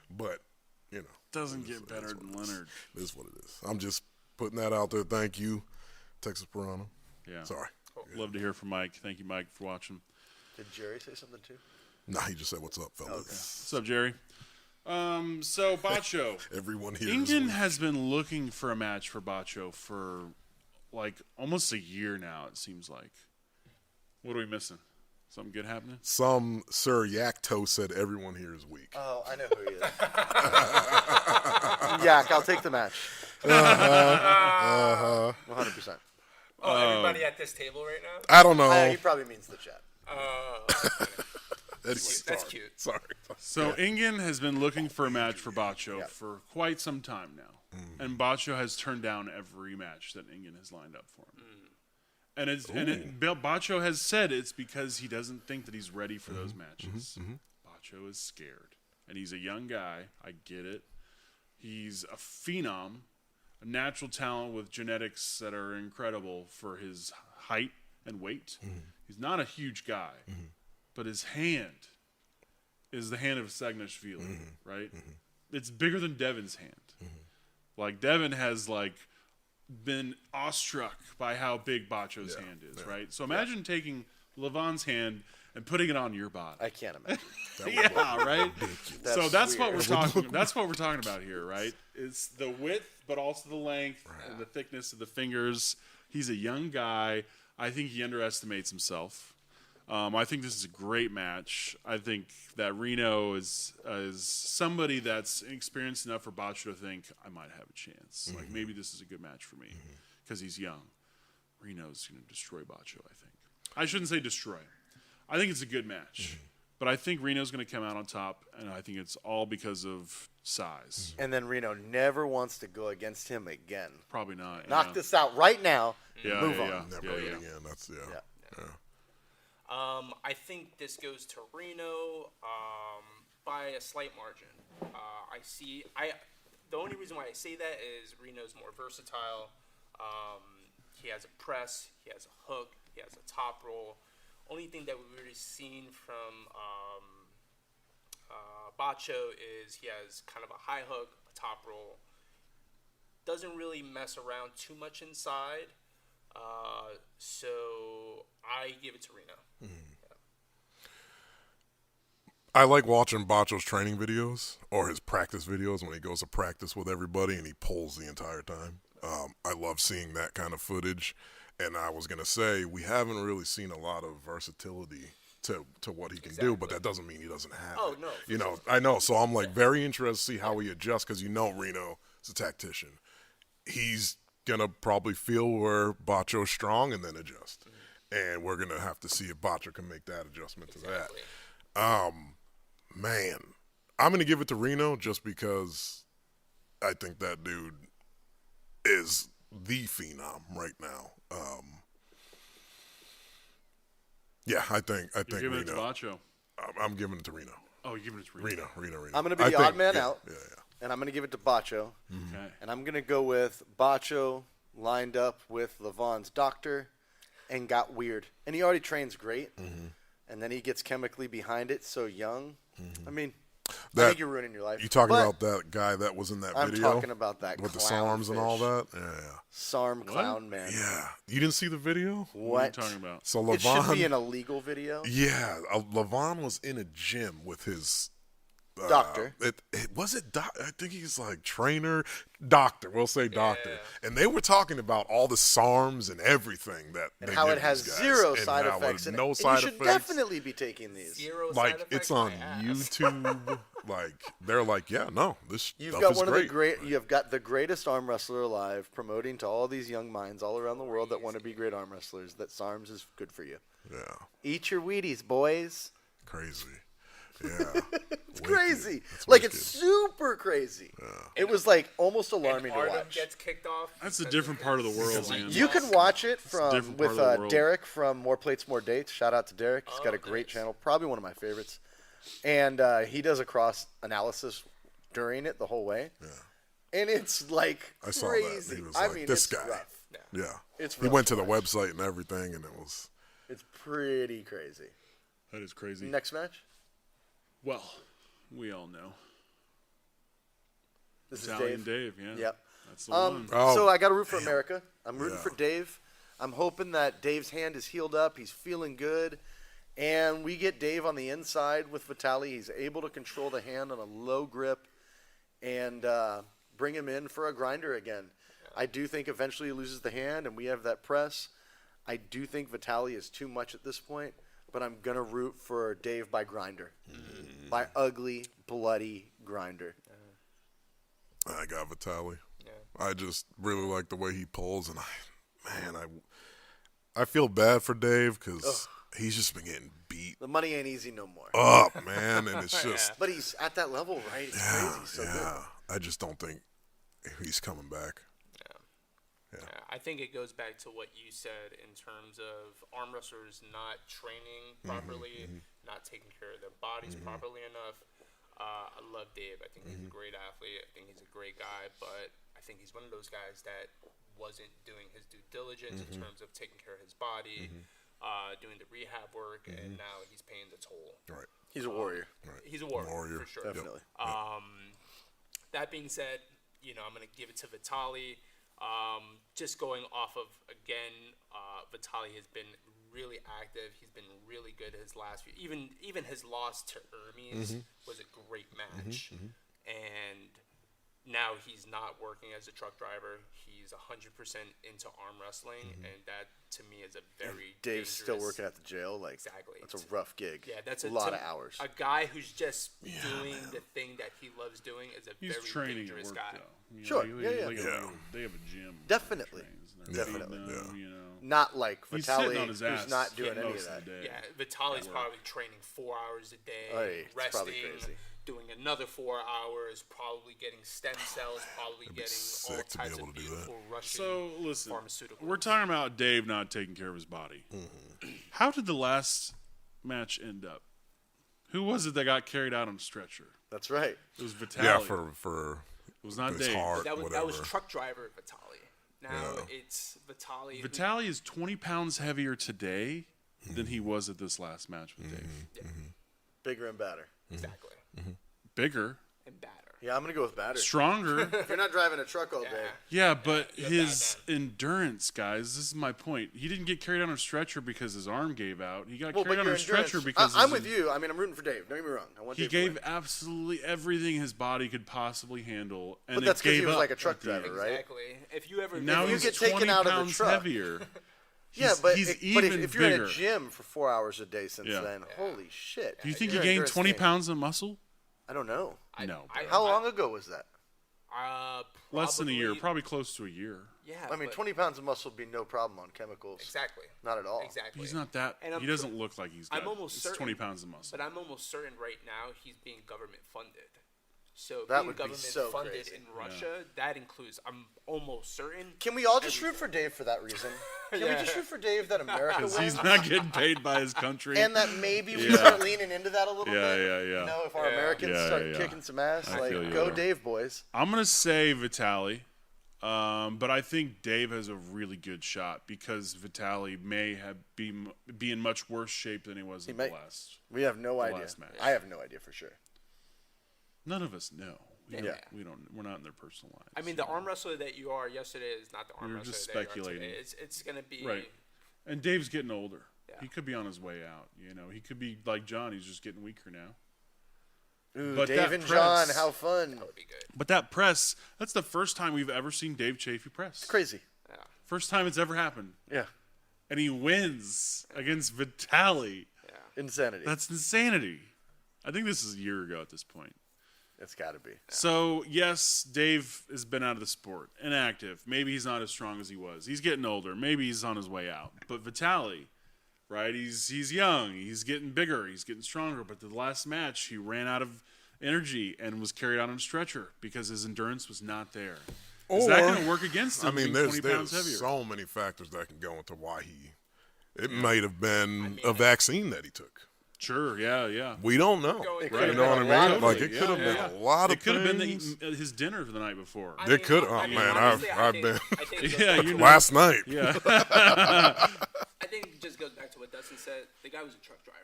But, Doesn't get better than Leonard. It is what it is. I'm just putting that out there. Thank you, Texas Piranha. Yeah. Sorry. Love to hear from Mike. Thank you, Mike, for watching. Did Jerry say something too? Nah, he just said, what's up, fellas? What's up, Jerry? So Bacho. Everyone here Ingen has been looking for a match for Bacho for like almost a year now, it seems like. What are we missing? Something good happening? Some Sir Yakto said everyone here is weak. Oh, I know who he is. Yak, I'll take the match. 100%. Oh, everybody at this table right now? I don't know. He probably means the chat. Anyway, That's cute. Sorry. So Ingen has been looking for a match for Bacho for quite some time now. And Bacho has turned down every match that Ingen has lined up for him. Bacho has said it's because he doesn't think that he's ready for those matches. Bacho is scared. And he's a young guy. I get it. He's a phenom, a natural talent with genetics that are incredible for his height and weight. He's not a huge guy, but his hand is the hand of Sagnashvili, right? It's bigger than Devin's hand. Like, Devin has, been awestruck by how big Bacho's hand is, right? So imagine taking Levon's hand and putting it on your body. I can't imagine. Yeah, right. So that's what weird. we're talking. That's what we're talking about here, right? It's the width, but also the length and the thickness of the fingers. He's a young guy. I think he underestimates himself. I think this is a great match. I think that Reno is somebody that's experienced enough for Bacho to think I might have a chance. Like maybe this is a good match for me because he's young. Reno's going to destroy Bacho. I think. I shouldn't say destroy. I think it's a good match, but I think Reno's going to come out on top, and I think it's all because of size. And then Reno never wants to go against him again. Probably not. Knock this out right now. Yeah, move yeah, on. yeah. Never again. That's yeah. I think this goes to Reno by a slight margin. The only reason why I say that is Reno's more versatile. He has a press, he has a hook, he has a top roll. Only thing that we've really seen from Bacho is he has kind of a high hook, a top roll. Doesn't really mess around too much inside. So I give it to Reno. I like watching Bacho's training videos or his practice videos when he goes to practice with everybody and he pulls the entire time. I love seeing that kind of footage. And I was going to say, we haven't really seen a lot of versatility to what he can do, but that doesn't mean he doesn't have it. No. I know. So I'm very interested to see how he adjusts because Reno is a tactician. He's going to probably feel where Bacho's strong and then adjust. And we're going to have to see if Bacho can make that adjustment to that. Man, I'm going to give it to Reno just because I think that dude is the phenom right now. Yeah, I think You're giving it to Reno. Bacho. I'm giving it to Reno. Oh, you're giving it to Reno. Reno. I'm going to be I the think- odd man yeah, out, Yeah. and I'm going to give it to Bacho. Okay. And I'm going to go with Bacho lined up with Levon's doctor and got weird. And he already trains great. And then he gets chemically behind it so young. I mean, I That- think you're ruining your life. You talking But about that guy that was in that I'm video? talking about that with the clown SARMs and all fish. that? Yeah. SARM clown man. Yeah. You didn't see the video? What are you What? talking about? So It should Levon, be an illegal video. yeah, Levon was in a gym with his Doctor. Was it I think he's like trainer, doctor. We'll say doctor. And they were talking about all the SARMs and everything that And they how give it has these guys, zero and side how effects. it- And, no and side you should effects. definitely be taking these. Zero side Like effects, it's on my ass. YouTube. Like they're like, yeah, no, this You've stuff got is one great. of the great. You have got the greatest arm wrestler alive, promoting to all these young minds all around the world that want to be great arm wrestlers. That SARMs is good for you. Yeah, Eat your Wheaties, boys. crazy. Yeah, It's crazy. That's Like wicked. it's super crazy. It was like almost alarming to Artem watch. gets kicked off. That's a because different part of the world, because, man. You can watch it a from different with part of the world. Derek from More Plates, More Dates. Shout out to Derek. He's got a great nice. channel, probably one of my favorites. And he does a cross analysis during it the whole way. Yeah. And it's like I saw crazy. that. He was I like, mean, this it's guy. rough. Yeah, It's he rough went to to the watch. website and everything, and it was It's pretty crazy. That is crazy. Next match. Well, we all know. This Italian is Dave. Dave, yeah. Yep. That's the one. Oh, So I got to root for America. I'm rooting Yeah. for Dave. I'm hoping that Dave's hand is healed up. He's feeling good. And we get Dave on the inside with Vitaly. He's able to control the hand on a low grip and bring him in for a grinder again. I do think eventually he loses the hand and we have that press. I do think Vitaly is too much at this point, but I'm going to root for Dave by grinder. By ugly, bloody grinder. I got Vitaly. Yeah. I just really like the way he pulls, and I feel bad for Dave because he's just been getting beat The money ain't easy no more. up, man, and it's just But he's at that level, right? It's crazy. He's so good. I just don't think he's coming back. Yeah, I think it goes back to what you said in terms of arm wrestlers not training properly, not taking care of their bodies properly enough. I love Dave. I think he's a great athlete. I think he's a great guy, but I think he's one of those guys that wasn't doing his due diligence in terms of taking care of his body, doing the rehab work, and now he's paying the toll. Right. He's a warrior. He's a warrior, for sure. Definitely. That being said, I'm going to give it to Vitaly. Just going off of, again, Vitaly has been really active. He's been really good his last few. Even his loss to Hermes was a great match. And now he's not working as a truck driver. He's 100% into arm wrestling, and that to me is a very Dave's still dangerous- working at the jail. Like Exactly. That's a rough gig. Yeah, that's a lot of hours. A guy who's just doing the thing that he loves doing is a He's very training at dangerous work, guy. though. You Sure, know, yeah. They have a gym. Definitely. where he trains, and they're Definitely. feeding them, you know. Not like He's sitting Vitaly, on his ass who's not doing any most of that. the day. Yeah, Vitaly's probably training 4 hours a day, Hey, it's probably resting, crazy. doing another 4 hours, probably getting stem cells, probably getting all sick to be types able of to do that. beautiful Russian So listen, pharmaceuticals. we're talking about Dave not taking care of his body. How did the last match end up? Who was it that got carried out on a stretcher? That's right. It was Vitaly. Yeah, for it was not his Dave. heart, that was whatever. truck driver Vitaly. Now it's Vitaly. who- Vitaly is 20 pounds heavier today than he was at this last match with Dave. Bigger and badder. Exactly. Bigger, And badder. Yeah, I'm gonna go with badder. stronger. If you're not driving a truck all day, Yeah, but you're his bad endurance, guys, this is my point. He didn't get carried on a stretcher because his arm gave out. He got well, carried but on your a stretcher endurance. because I'm his- with you. I mean, I'm rooting for Dave. Don't get me wrong. I want he Dave to gave win. absolutely everything his body could possibly handle, and But it that's 'cause he gave was up like a truck at the end. driver, right? Exactly. If you ever Now If you he's get taken 20 out of the pounds truck- heavier. Yeah, He's- but he's but even if you're in bigger. a gym for 4 hours a day since Yeah. then, holy shit! Do you think Your he gained endurance 20 gain- pounds of muscle? I don't know. No. I- How long ago was that? Less than a year, probably close to a year. Yeah. I mean, but- 20 pounds of muscle would be no problem on chemicals. Exactly. Not at all. Exactly. He's not that. And He doesn't look like he's got. I'm almost it's certain 20 pounds of muscle. But I'm almost certain right now he's being government funded. So That being would be government so funded crazy. in Russia, that includes. I'm almost certain. Can we all just root for Dave for that reason? Can we Yeah. just root for Dave that America Because wins? he's not getting paid by his country. And that maybe we Yeah. start leaning into that a little Yeah, bit. yeah, yeah. You know, if our Yeah. Americans Yeah, start yeah. kicking some ass, I like, feel you go there. Dave, boys. I'm gonna say Vitaly, but I think Dave has a really good shot because Vitaly may be in much worse shape than he was in the may. last. We have no idea. last match. I have no idea for sure. None of us know. We Yeah. don't. We're not in their personal lives. I mean, the arm wrestler that you are yesterday is not the arm You're wrestler just that you are speculating. today. It's gonna be Right. And Dave's getting older. Yeah. He could be on his way out. You know, he could be like John. He's just getting weaker now. Ooh, But Dave that and press- John, how fun. That would be good. But that press, that's the first time we've ever seen Dave Chafee press. Crazy. Yeah. First time it's ever happened. Yeah. And he wins against Vitaly. Yeah. Insanity. That's insanity. I think this is a year ago at this point. It's got to be. So, yes, Dave has been out of the sport, inactive. Maybe he's not as strong as he was. He's getting older. Maybe he's on his way out. But Vitaly, right, he's young. He's getting bigger. He's getting stronger. But the last match, he ran out of energy and was carried out on a stretcher because his endurance was not there. Is that going to work against him? I mean, being there's 20 pounds heavier? so many factors that can go into why it might have been a vaccine that he took. Sure, yeah. We don't know. Going- You Right. know what I Right. mean? Like, it Totally. could have Yeah, been yeah. a lot of It could have been things. his dinner the night before. They could- oh, man, honestly, I've been- I think it goes Yeah, back you to- know. Last night. Yeah. I think it just goes back to what Dustin said. The guy was a truck driver.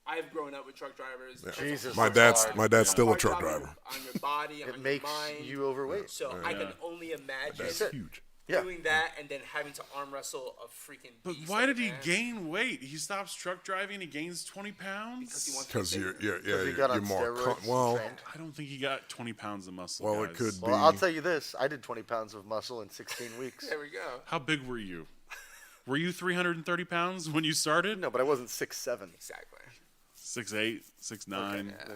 I've grown up with truck drivers. That's Jesus, My that's dad's hard. still a hard truck job on driver. your body, on It your makes mind. you overweight. So I can only imagine That's huge. Yeah. doing that and then having to arm wrestle a freaking But beast why like did he that. gain weight? He stops truck driving. He gains 20 Because pounds. he wants Because to be you're bigger. He got you're on more steroids and well. trained. I don't think he got 20 pounds of muscle. Well, it guys. could be. Well, I'll tell you this. I did 20 pounds of muscle in 16 weeks. There we go. How big were you? Were you 330 pounds when you started? No, but I wasn't 6'7". Exactly. 6'8", 6'9". Yeah.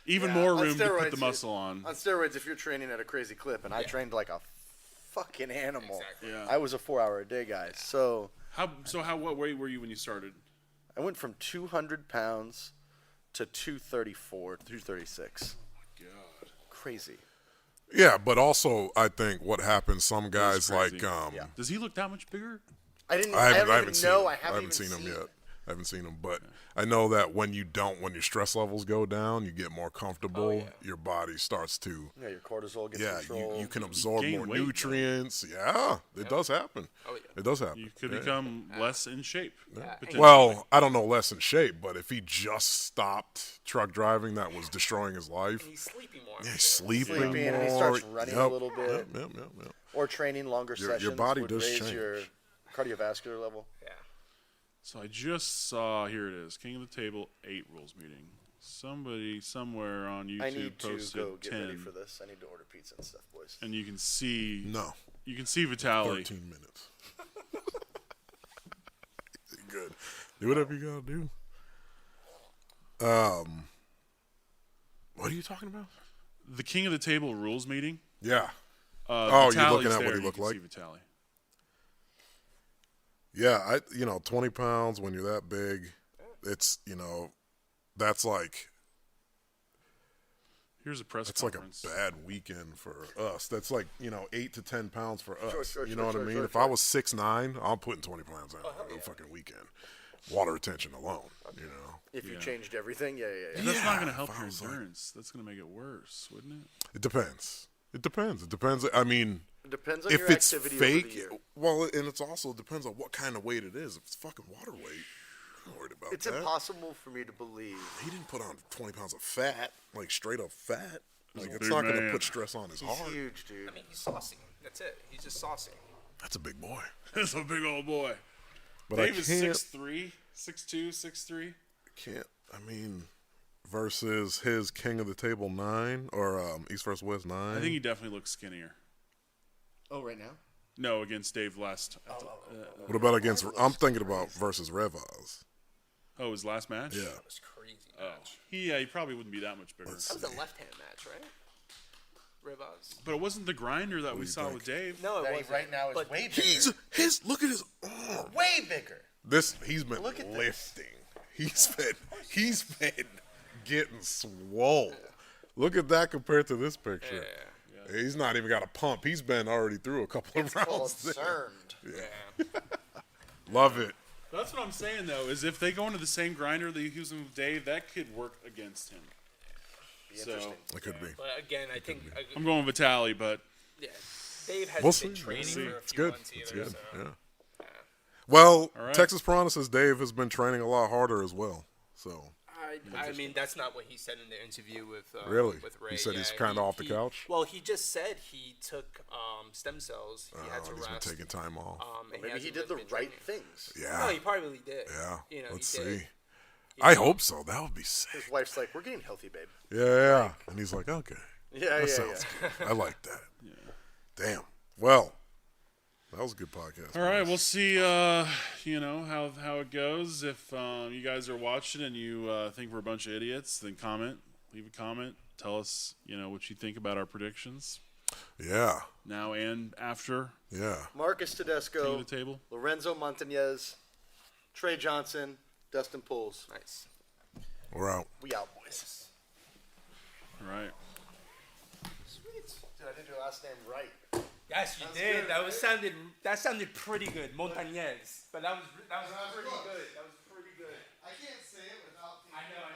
Even Yeah, more on room to put steroids, the muscle on. On steroids, if you're training at a crazy clip, and I Yeah. trained like a fucking animal. Exactly. Yeah. I was a 4-hour-a-day guy. So What weight were you when you started? I went from 200 pounds to 234, 236. God. Crazy. Yeah, but also I think what happens, some guys crazy. like Yeah. Does he look that much bigger? I didn't. I haven't even seen know. him. I haven't seen even him yet. I haven't seen him, but I know that when your stress levels go down, you get more comfortable. yeah. Your body starts to, Yeah, your cortisol gets yeah, controlled. you can absorb gain more weight, though. nutrients. Yeah, it does happen. Oh, yeah. It does happen. You could Yeah. become less in shape. potentially. Well, I don't know less in shape, but if he just stopped truck driving, that was destroying his life. And he's sleeping more. Yeah, I'm he's sure. sleeping Sleeping, more. and he starts running a Yep, little bit. Yep. Or training longer Your sessions body would does raise change. your cardiovascular level. Yeah. So I just saw, here it is, King of the Table 8 rules meeting. Somebody somewhere on YouTube I need to posted go get 10, ready for this. I need to order pizza and stuff, boys. and you can see No, Vitaly. 13 minutes. Good. Do whatever you gotta do. What are you talking about? The King of the Table rules meeting. Yeah. Oh, you're looking at what he looked like? See Vitaly. Yeah, 20 pounds when you're that big, it's, that's like, Here's a press it's like a conference. bad weekend for us. That's like, 8 to 10 pounds for us. Sure, You know what I mean? sure, If I was 6'9", I'm putting 20 pounds out every fucking weekend. Water retention alone, If you changed everything, yeah. And that's not going to help if I your was like- endurance. That's going to make it worse, wouldn't it? It depends. I mean, It depends on if your it's activity over the fake, year. well, and it's also depends on what kind of weight it is. If it's fucking water weight, I'm not worried about It's that. impossible for me to believe. He didn't put on 20 pounds of fat, like straight up fat. Like, a it's big not going to man. put stress on his He's heart. huge, dude. I mean, he's saucy. That's it. He's just saucy. That's a big boy. That's a big old boy. But Dave I is can't, 6'3", 6'2", 6'3". Versus his King of the Table 9 or East vs. West 9. I think he definitely looks skinnier. Oh, right now? No, against Dave last. What about against? I'm thinking about versus Revaz. Oh, his last match. Yeah. That was crazy. Oh, he probably wouldn't be that much bigger. Let's That was a left-hand match, right? Rivas. But it wasn't the grinder that we saw with Dave. No, it That wasn't. right now is But way bigger. Look at his arm. Way bigger. He's been Look at this. lifting. He's been getting swole. Look at that compared to this picture. Yeah. He's not even got a pump. He's been already through a couple of rounds. Concerned. Yeah. Love it. That's what I'm saying though. Is if they go into the same grinder that he's using with Dave, that could work against him. Be So interesting. It could be. But again, I think I'm going with Vitali, but yeah, Dave hasn't We'll been see. training for a It's few good. months It's either. good. So. Yeah. Well, All right. Texas Piranha says Dave has been training a lot harder as well. So I mean, that's not what he said in the interview with Really? with Ray. He said he's Yeah, kinda off the couch? Well, he just said he took stem cells. He had to he's been rest. taking time off. And Maybe he hasn't did the really been right training. things. Yeah. No, he probably did. Yeah. You know, Let's he did. see. I hope so. That would be sick. His wife's like, "We're getting healthy, babe." Yeah. And he's like, okay. Yeah, That yeah, sounds yeah. good. I like that. Damn. Well, that was a good podcast. all right, boys. we'll see. How it goes. If you guys are watching and you think we're a bunch of idiots, then leave a comment. Tell us, what you think about our predictions Yeah. now and after Yeah. Marcus King Tedesco, of the Table. Lorenzo Montañez, Trey Johnson, Dustin Pools. Nice. We're out. We out, boys. All right. Sweet. Dude, I did your last name right. Yes, you That's did. good, That right? sounded pretty good, Montañez. But that was pretty close. good. That was pretty good. I can't say it without. I know.